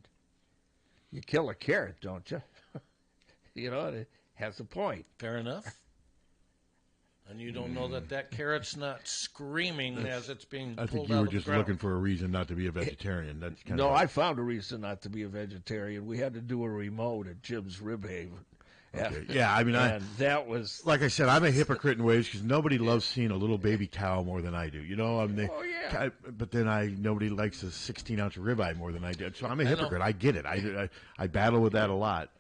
"You kill a carrot, don't you?" It has a point. Fair enough. And you don't know that carrot's not screaming as it's being pulled I think out you were of the just ground. looking for a reason not to be a vegetarian. That's kind No, of I found a reason not to be a vegetarian. We had to do a remote at Jim's Rib Haven. Okay. Yeah, And that was... like I said, I'm a hypocrite in ways because nobody loves seeing a little baby cow more than I do. Oh, yeah. But then nobody likes a 16-ounce ribeye more than I do. So I'm a hypocrite. I get it. I battle with that a lot.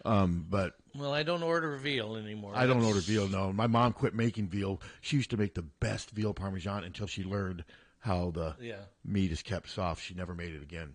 But Well, I don't order veal anymore. I don't order veal. No, my mom quit making veal. She used to make the best veal parmesan until she learned how the meat is kept soft. She never made it again.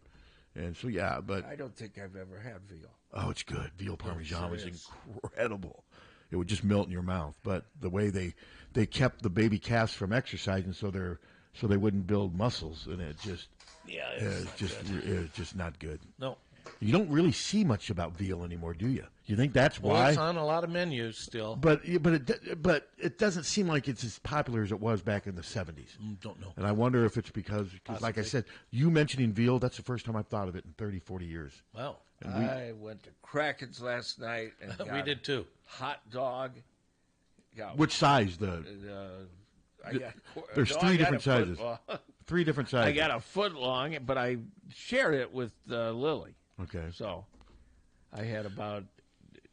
And so but I don't think I've ever had veal. oh, it's good. Veal parmesan sure was is. incredible. It would just melt in your mouth. But the way they kept the baby calves from exercising, so they wouldn't build muscles, and it just Yeah, it's just not good. No. You don't really see much about veal anymore, do you? You think that's Well, why? it's on a lot of menus still. But it doesn't seem like it's as popular as it was back in the 70s. Don't know. And I wonder if it's because like I said, you mentioning veal, that's the first time I've thought of it in 30, 40 years. Wow. I went to Cracken's last night and got We did too. hot dog. Got Which size? I got, There's no, three I got different a foot sizes. long. 3 different sizes. I got a foot long, but I shared it with Lily. Okay. So I had about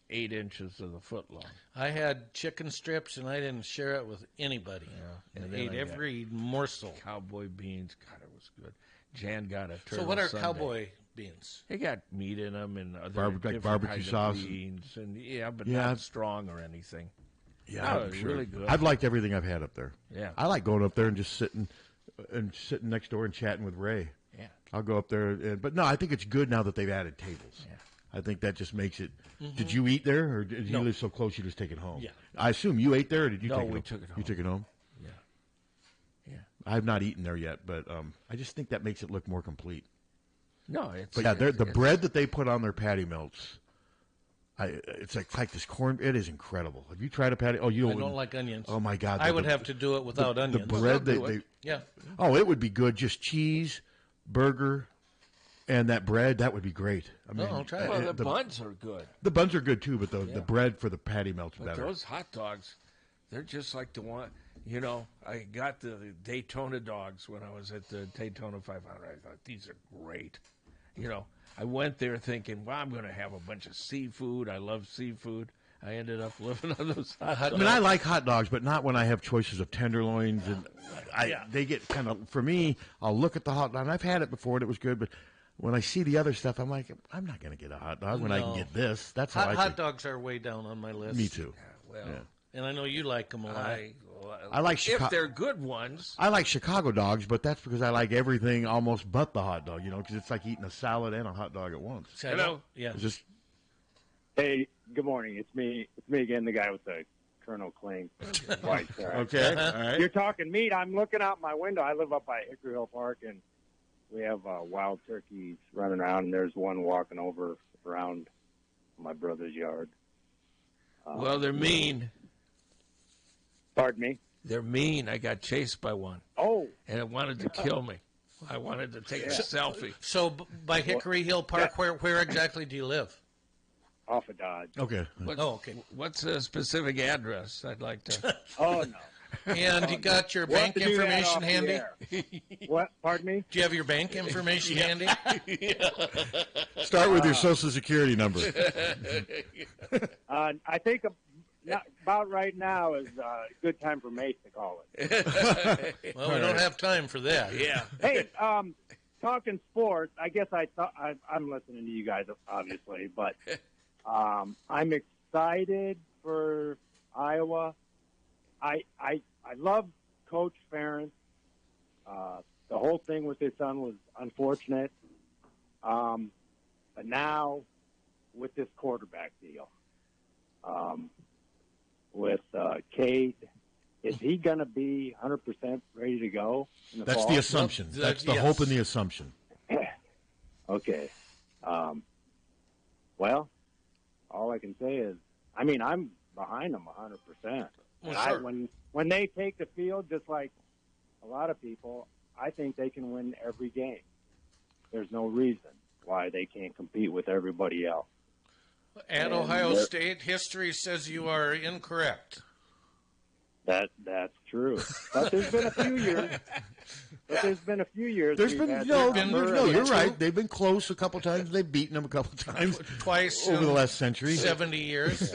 8 inches of the foot long. I had chicken strips, and I didn't share it with anybody. And And then ate I every morsel. Cowboy beans. God, it was good. Jan got a turtle So what are sundae. cowboy beans? They got meat in them and other Like different barbecue kinds of sauce. beans and but Yeah. not strong or anything. Yeah, No, I'm it's sure. really good. I've liked everything I've had up there. Yeah. I like going up there and just sitting next door and chatting with Ray. Yeah. I'll go up there, but no, I think it's good now that they've added tables. Yeah. I think that just makes it. Did you eat there, or did you No. live so close you just take it home? Yeah. I assume you ate there, or did you No, take it we home? took it home. You took it home? Yeah. Yeah. I've not eaten there yet, but I just think that makes it look more complete. No, it's But yeah, the it's- bread that they put on their patty melts, it's like this corn. It is incredible. Have you tried a patty? Oh, you I don't like onions. Oh my God! I would have to do it without the onions. bread They'll do they it. Yeah. oh, it would be good. Just cheese, burger, and that bread. That would be great. I mean, I'll try it. Well, the buns are good. the buns are good too, but the bread for the patty melts But better. those hot dogs, they're just like the one. You know, I got the Daytona dogs when I was at the Daytona 500. I thought these are great. You know, I went there thinking, well, I'm going to have a bunch of seafood. I love seafood. I ended up living on those hot dogs. I mean, I like hot dogs, but not when I have choices of tenderloins, and they get kind of. For me, I'll look at the hot dog, and I've had it before, and it was good, but when I see the other stuff, I'm like, I'm not going to get a hot dog when I can No. get this. That's how I Hot think. dogs are way down on my list. Me too. Well, Yeah. And I know you like them a lot. I like if Chicago. they're good ones. I like Chicago dogs, but that's because I like everything almost but the hot dog, because it's like eating a salad and a hot dog at once. See, I don't- Yeah. It's just Hey, good morning. It's me. It's me again, the guy with the Colonel Kling white shirt. okay. All right. You're talking meat. I'm looking out my window. I live up by Hickory Hill Park, and we have wild turkeys running around, and there's one walking over around my brother's yard. Well, they're mean. Pardon me? They're mean. I got chased by one, Oh, and it wanted to kill me. I wanted to take a selfie. So by Hickory Hill Park, where exactly do you live? off of Dodge. Okay. Oh, okay. What's a specific address? I'd like to. Oh, no. And you got your We'll have bank to do that information off the handy? air. What? Pardon me? Do you have your bank information handy? Start with your Social Security number. I think about right now is a good time for Mace to call it. Well, we don't have time for that. Yeah. Hey, talking sports, I guess I'm listening to you guys, obviously, but I'm excited for Iowa. I love Coach Ferentz. The whole thing with his son was unfortunate. But now, with this quarterback deal, with Cade, is he going to be 100% ready to go in the That's fall? the assumption. That's the yes. hope and the assumption. Okay. Well, all I can say is, I mean, I'm behind them 100%. Well, And sure. when they take the field, just like a lot of people, I think they can win every game. There's no reason why they can't compete with everybody else. At And Ohio they're- State, history says you are incorrect. That's true. But there's been a few years. There's we've been had no, the number no. of- You're right. They've been close a couple times. They've beaten them a couple times Twice over in the last century. 70 years.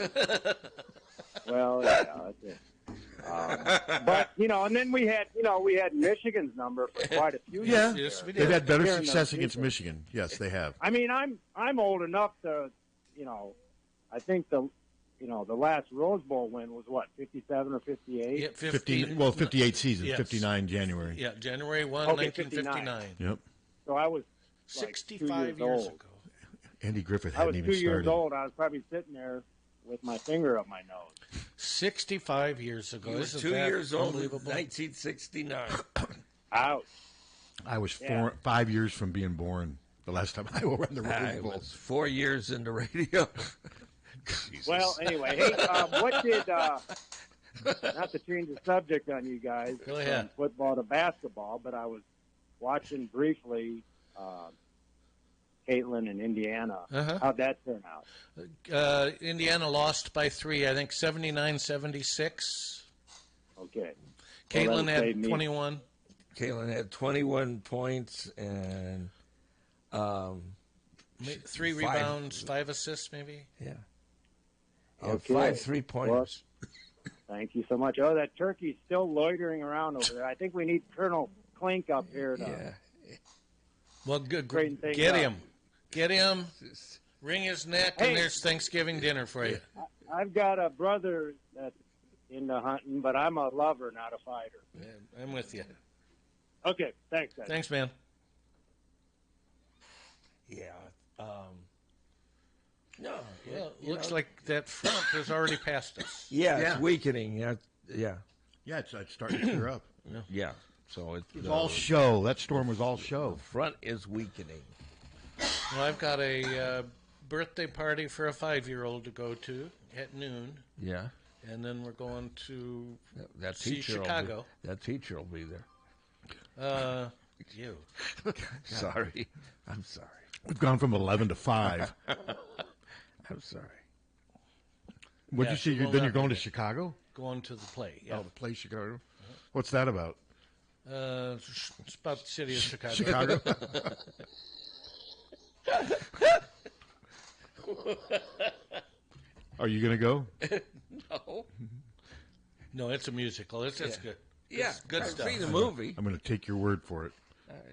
Well, yeah, that's it. But and then we had Michigan's number for quite a few Yeah, years. Yes, we they've did. had better Here in the success against season. Michigan. Yes, they have. I mean, I'm old enough to, I think the last Rose Bowl win was what, 57 or 58? Yeah, 58 seasons, Yes. 59 January. Yeah, January 1, Okay, 1959. Yep. So I was like 65 2 years old. ago. Andy Griffith I was hadn't 2 even years started. old. I was probably sitting there with my finger up my nose. 65 years ago. He was Isn't 2 that years old in unbelievable? 1969. Ouch. I was Yeah. 5 years from being born. The last time Iowa won the Rose I Bowl. was 4 years into radio. Well, anyway, hey, what did, not to change the subject on you guys, Go ahead. from football to basketball, but I was watching briefly Caitlin in Indiana. Uh-huh. How'd that turn out? Indiana lost by 3, I think 79-76. Okay. Caitlin that'll had save me. 21. Caitlin had 21 points and 3 rebounds, 5 assists, maybe. Yeah. Okay. 5 3-pointers. Thank you so much. Oh, that turkey's still loitering around over there. I think we need Colonel Clink up here to Yeah. Well, good. straighten things Get out. him. Get him. Wring his neck, Hey. and there's Thanksgiving dinner for you. I've got a brother that's into hunting, but I'm a lover, not a fighter. Yeah, I'm with you. Okay, thanks, guys. Thanks, man. Yeah. Well, looks like that front has already passed us. Yeah, Yeah. it's weakening. Yeah. Yeah. Yeah, it's starting to clear up. Yeah. So It was all show. That storm was all the show. front is weakening. Well, I've got a birthday party for a 5-year-old to go to at noon, Yeah. and then we're going to That See teacher Chicago. That teacher will be there. you. Sorry. I'm sorry. We've gone from 11 to 5. I'm sorry. What'd Yeah, you say? she will Then not you're going be to there. Chicago? Going to the play. Yeah. Oh, the place Chicago. What's that about? It's about the city of Chicago. Chicago? Are you going to go? No. No, it's a musical. It's good. Yeah. It's good I've stuff. seen the movie. I'm going to take your word for it.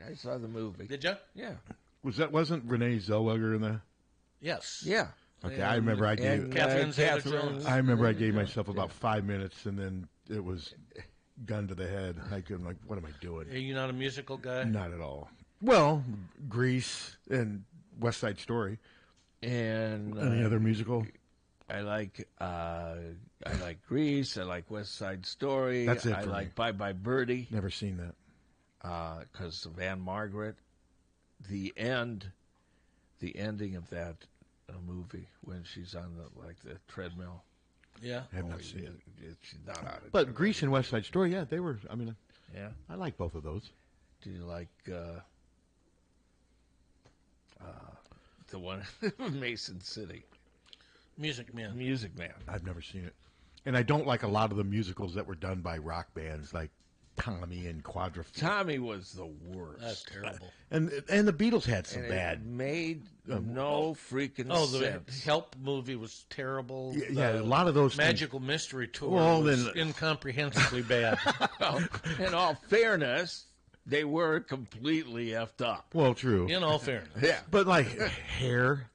I saw the movie. Did you? Yeah. Wasn't Renee Zellweger in that? Yes. Yeah. Okay, I remember I gave. And Catherine Catherine. Zeta-Jones. I remember I gave myself about 5 minutes, and then it was gun to the head. I'm like, what am I doing? Are you not a musical guy? Not at all. Well, Grease and West Side Story. And Any other musical? I like Grease. I like West Side Story. That's it I for like me. Bye Bye Birdie Never seen that. because of Anne Margaret. The ending of that movie when she's on the treadmill. Yeah. I have not seen it. She's not on it. But Grease and West Side Story, yeah, they were. I mean, Yeah. I like both of those. Do you like the one Mason City? Music Man. Music Man. I've never seen it, and I don't like a lot of the musicals that were done by rock bands like Tommy and Quadrophenia. Tommy was the worst. That's terrible. And the Beatles had some And bad. It made no freaking Oh, the sense. Help movie was terrible. Yeah, a lot of those things- Magical Mystery Tour Well, was then- incomprehensibly bad. In all fairness, they were completely effed up. Well, true. In all fairness. Yeah. But like Hair,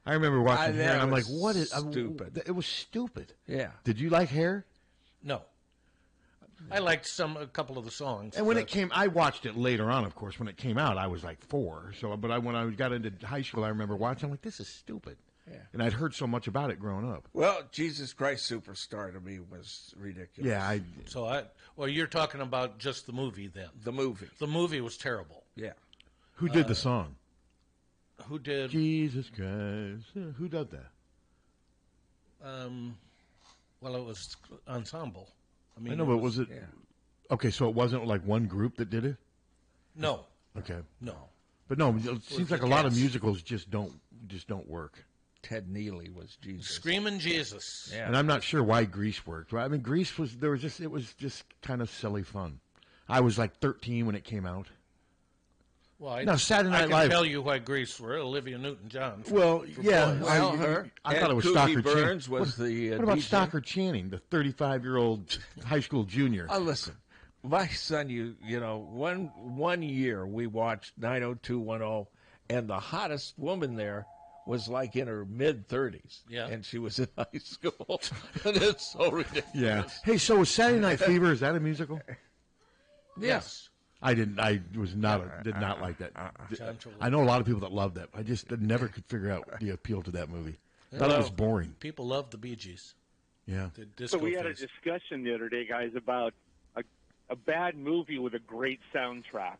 I remember watching that Hair, and I'm like, was what is stupid. It was stupid. Yeah. Did you like Hair? No. I liked a couple of the songs. And when but it came, I watched it later on. Of course, when it came out, I was like 4. So, but when I got into high school, I remember watching. I'm like, this is stupid. Yeah. And I'd heard so much about it growing up. Well, Jesus Christ Superstar to me was ridiculous. Yeah, well, you're talking about just the movie then. The movie. The movie was terrible. Yeah. Who did the song? Who did? Jesus Christ. Who did that? Well, it was ensemble. I know, but was it? Yeah. Okay, so it wasn't like one group that did it. No, Okay, no. but no, it seems the like a lot of cast. musicals just don't work. Ted Neely was Jesus. Screaming Jesus. Yeah. And I'm not sure why Grease worked. I mean, Grease was it was just kind of silly fun. I was like 13 when it came out. Well, Now, Saturday I Night can Live- tell you why Grease were Olivia Newton-John. Well, yeah, Well, her. I thought it was Cookie Stockard Burns Channing. was the What about DJ? Stockard Channing, the 35-year-old high school junior? Oh, listen, my son, you know, one year we watched 90210, and the hottest woman there was like in her mid-30s. Yeah. And she was in high school. And it's so ridiculous. Yeah. Hey, so was Saturday Night Fever, is that a musical? Yes. I did not like that. John Travolta. I know a lot of people that love that. I just never could figure out the appeal to that movie. Thought it was boring. People love the Bee Gees. Yeah. The disco So we had a phase. discussion the other day, guys, about a bad movie with a great soundtrack.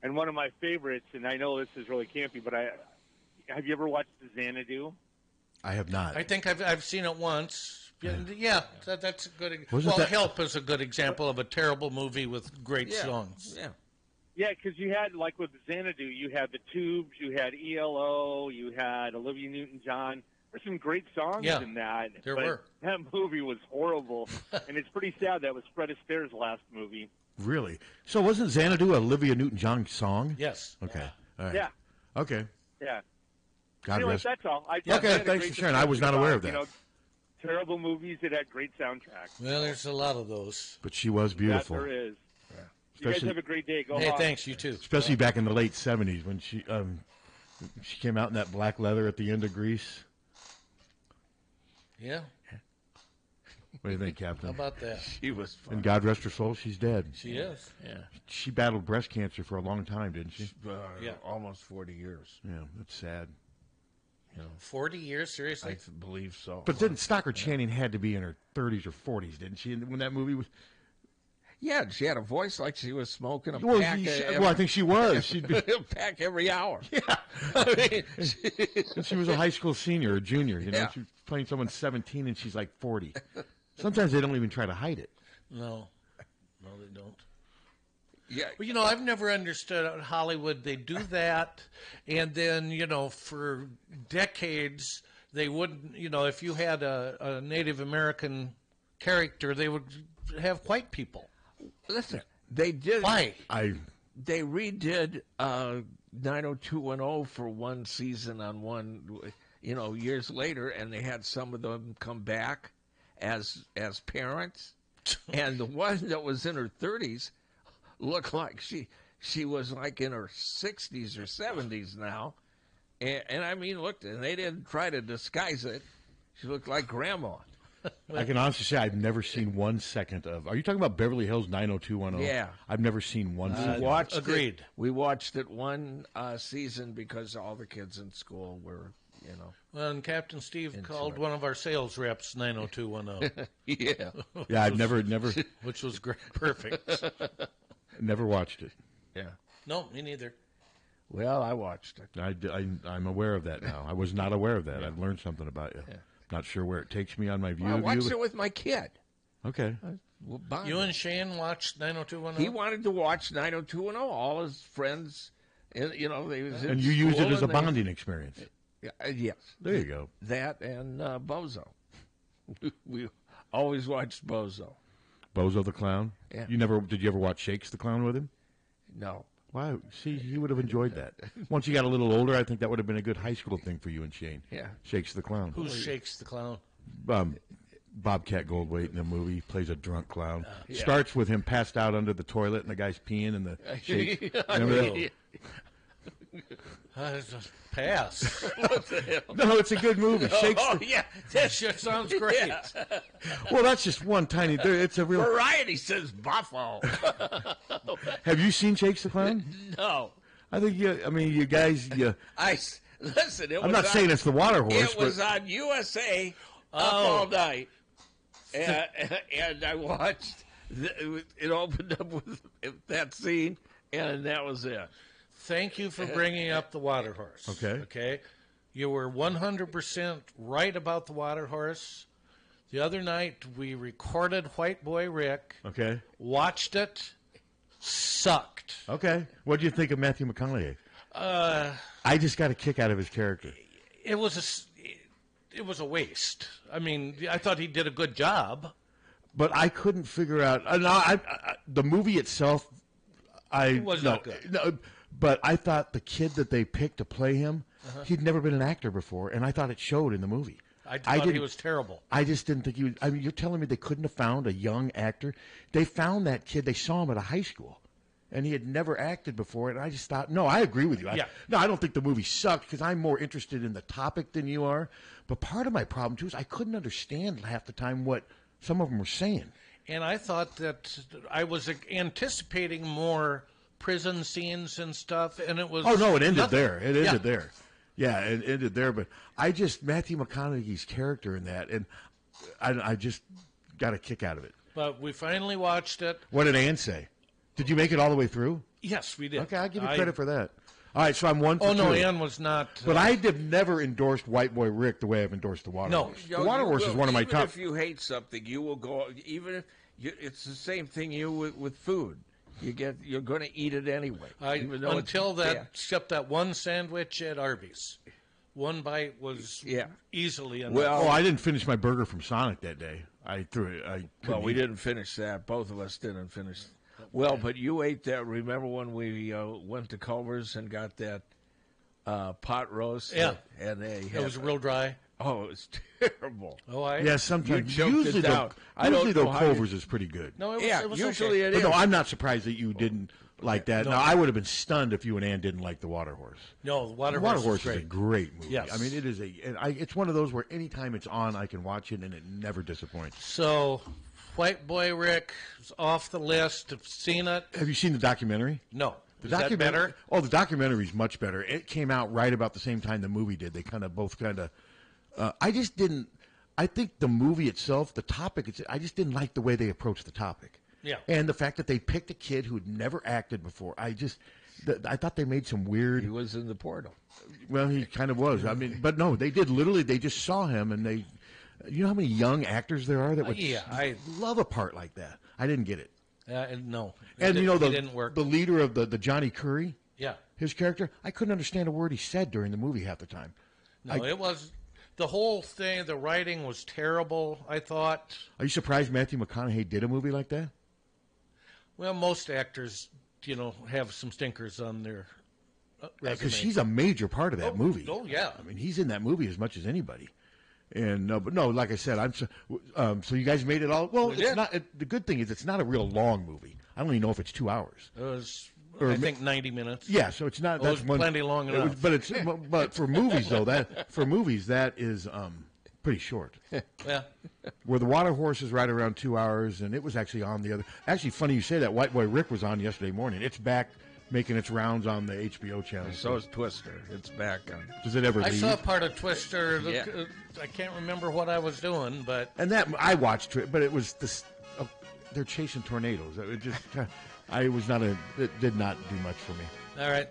And one of my favorites, and I know this is really campy, but have you ever watched Xanadu? I have not. I think I've seen it once. Yeah, that's a good. Wasn't that- Help is a good example of a terrible movie with great songs. Yeah. Yeah, because you had, like with Xanadu, you had the Tubes, you had ELO, you had Olivia Newton-John. There's some great songs in that. There but were. That movie was horrible, and it's pretty sad. That was Fred Astaire's last movie. Really? So wasn't Xanadu a Olivia Newton-John song? Yes. Okay. All right. Yeah. Okay. Yeah. God Anyways, rest. that's all. Okay, thanks for sharing. I was not aware of that. Terrible movies that had great soundtracks. Well, there's a lot of those. But she was beautiful. That there is. Yeah. You guys have a great day. Go Hey, Hawks. thanks. You too. Especially back in the late 70s when she came out in that black leather at the end of Grease. Yeah. What do you think, Captain? How about that? She was fun. And God rest her soul, she's dead. She is. Yeah. She battled breast cancer for a long time, didn't she? Yeah, almost 40 years. Yeah, that's sad. 40 years, seriously? I believe so. But then Stockard Channing had to be in her 30s or 40s, didn't she? When that movie was. Yeah, she had a voice like she was smoking a Well, pack. I think she was. She'd be a pack every hour. Yeah. I mean, And she was a high school senior or junior. You know, Yeah. she was playing someone 17 and she's like 40. Sometimes they don't even try to hide it. No, they don't. yeah, Well, I've never understood Hollywood. They do that, and then, for decades, they wouldn't, if you had a Native American character, they would have white people. listen, they did. Why? They redid 90210 for one season on one, years later, and they had some of them come back as parents, and the one that was in her 30s looked like she was like in her 60s or 70s now, and I mean, and they didn't try to disguise it. She looked like grandma. I can honestly say I've never seen 1 second of. Are you talking about Beverly Hills 90210? Yeah. I've never seen one second. Agreed. We watched it one season because all the kids in school were, Well, and Captain Steve called one of our sales reps 90210, yeah. Yeah, I've never which was great, perfect. never watched it. Yeah. No, me neither. Well, I watched it. I'm aware of that now. I was not aware of that. I've learned something about you. Yeah. Not sure where it takes me on my view Well, I of watched you. it with my kid. Okay. You and Shane watched 90210? He wanted to watch 90210. All his friends, they was in And you used it school as a and they- bonding experience. Yes. There you go. That and Bozo. We always watched Bozo. Bozo the Clown? Yeah. Did you ever watch Shakes the Clown with him? No. Why? See, he would have enjoyed that. Once you got a little older, I think that would have been a good high school thing for you and Shane. Yeah. Shakes the Clown. Who shakes the clown? Bobcat Goldthwait in the movie plays a drunk clown. Starts with him passed out under the toilet and the guy's peeing and the shakes. Remember that? Pass. What the hell? No, it's a good movie. Shakes Oh, the, yeah. That shit sounds great. Yeah. well, that's just one tiny. It's a real. Variety says Buffalo. Have you seen Shakes the Clown? No. I think you guys. Listen. I'm not saying it's the water horse, It was but on USA up all night, and I watched. It opened up with that scene, and that was it. Thank you for bringing up the water horse. Okay. Okay. You were 100% right about the water horse. The other night we recorded White Boy Rick. okay, Watched it. Sucked. okay. What do you think of Matthew McConaughey? I just got a kick out of his character. It was a waste. I mean, I thought he did a good job. But I couldn't figure out. The movie itself, It was not good. No, but I thought the kid that they picked to play him, he'd never been an actor before, and I thought it showed in the movie. I thought he was terrible. I just didn't think he was. I mean, you're telling me they couldn't have found a young actor? They found that kid. They saw him at a high school, and he had never acted before. And I just thought, no, I agree with you. Yeah. I don't think the movie sucked because I'm more interested in the topic than you are. But part of my problem too is I couldn't understand half the time what some of them were saying. And I thought that I was anticipating more prison scenes and stuff, and it was. Oh no, it ended nothing. there. It ended there. Yeah, it ended there. But Matthew McConaughey's character in that, and I just got a kick out of it. But we finally watched it. What did Ann say? Did you make it all the way through? Yes, we did. Okay, I'll give you credit for that. All right, so I'm 1 for 2. Oh, no, Ann was not. But I have never endorsed White Boy Rick the way I've endorsed the Water Horse. The Water Horse is one of my top. Even if you hate something, you will go. Even if it's the same thing with food. You're going to eat it anyway. Except that one sandwich at Arby's. One bite was easily enough. Well, I didn't finish my burger from Sonic that day. I threw it. We didn't finish that. Both of us didn't finish. Well, but you ate that. Remember when we went to Culver's and got that pot roast? Yeah. And it was real dry. Oh, it was terrible. Sometimes. Usually, Culver's is pretty good. No, it was usually okay. it is. No, I'm not surprised that you didn't like that. No. Now, I would have been stunned if you and Ann didn't like The Water Horse. No, The Water Horse is a great movie. Yes. I mean, it is it's one of those where anytime it's on, I can watch it, and it never disappoints. So, White Boy Rick is off the list. I've seen it. Have you seen the documentary? No. Is that better? Oh, the documentary is much better. It came out right about the same time the movie did. They both I just didn't. I think the movie itself, the topic, I just didn't like the way they approached the topic. Yeah. And the fact that they picked a kid who'd never acted before. I thought they made some weird. He was in the portal. Well, he kind of was. I mean, but no, they did literally. They just saw him, and they. You know how many young actors there are that would I love a part like that. I didn't get it. No. And it didn't work. The leader of the Johnny Curry. Yeah. His character, I couldn't understand a word he said during the movie half the time. No, it was. The whole thing, the writing was terrible, I thought. Are you surprised Matthew McConaughey did a movie like that? Well, most actors, have some stinkers on their resume. Because he's a major part of that movie. Oh, yeah. I mean, he's in that movie as much as anybody. And like I said, so you guys made it all. Well, it's not. The good thing is it's not a real long movie. I don't even know if it's 2 hours. It was. I think 90 minutes. Yeah, so it's not. That's plenty long enough. But for movies though, that is pretty short. Yeah. Where The Water Horse is right around 2 hours, and it was actually on the other. Actually, funny you say that. White Boy Rick was on yesterday morning. It's back making its rounds on the HBO channel. So is Twister. It's back on. Does it ever? I leave? saw part of Twister. Yeah. I can't remember what I was doing, but I watched it, but it was this. They're chasing tornadoes. It just. It did not do much for me. All right.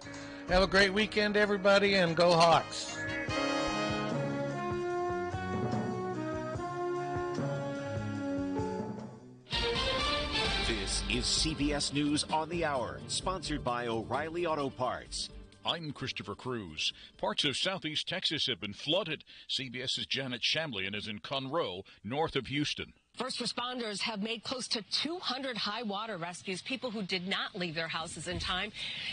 Have a great weekend, everybody, and go Hawks. This is CBS News on the Hour, sponsored by O'Reilly Auto Parts. I'm Christopher Cruz. Parts of southeast Texas have been flooded. CBS's Janet Shamlian is in Conroe, north of Houston. First responders have made close to 200 high water rescues, people who did not leave their houses in time.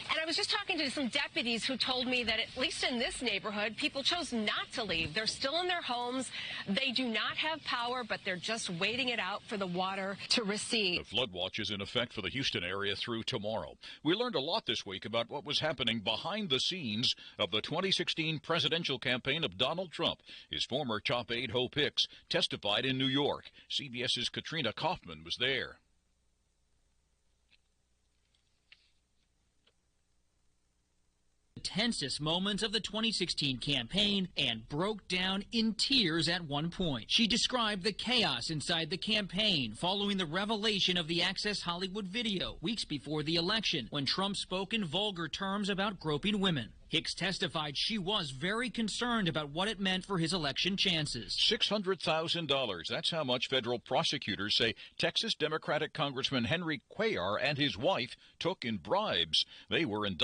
And I was just talking to some deputies who told me that at least in this neighborhood, people chose not to leave. They're still in their homes. They do not have power, but they're just waiting it out for the water to recede. The flood watch is in effect for the Houston area through tomorrow. We learned a lot this week about what was happening behind the scenes of the 2016 presidential campaign of Donald Trump. His former top aide, Hope Hicks, testified in New York. CBS's Katrina Kaufman was there. Tensest moments of the 2016 campaign and broke down in tears at one point. She described the chaos inside the campaign following the revelation of the Access Hollywood video weeks before the election when Trump spoke in vulgar terms about groping women. Hicks testified she was very concerned about what it meant for his election chances. $600,000. That's how much federal prosecutors say Texas Democratic Congressman Henry Cuellar and his wife took in bribes. They were indicted.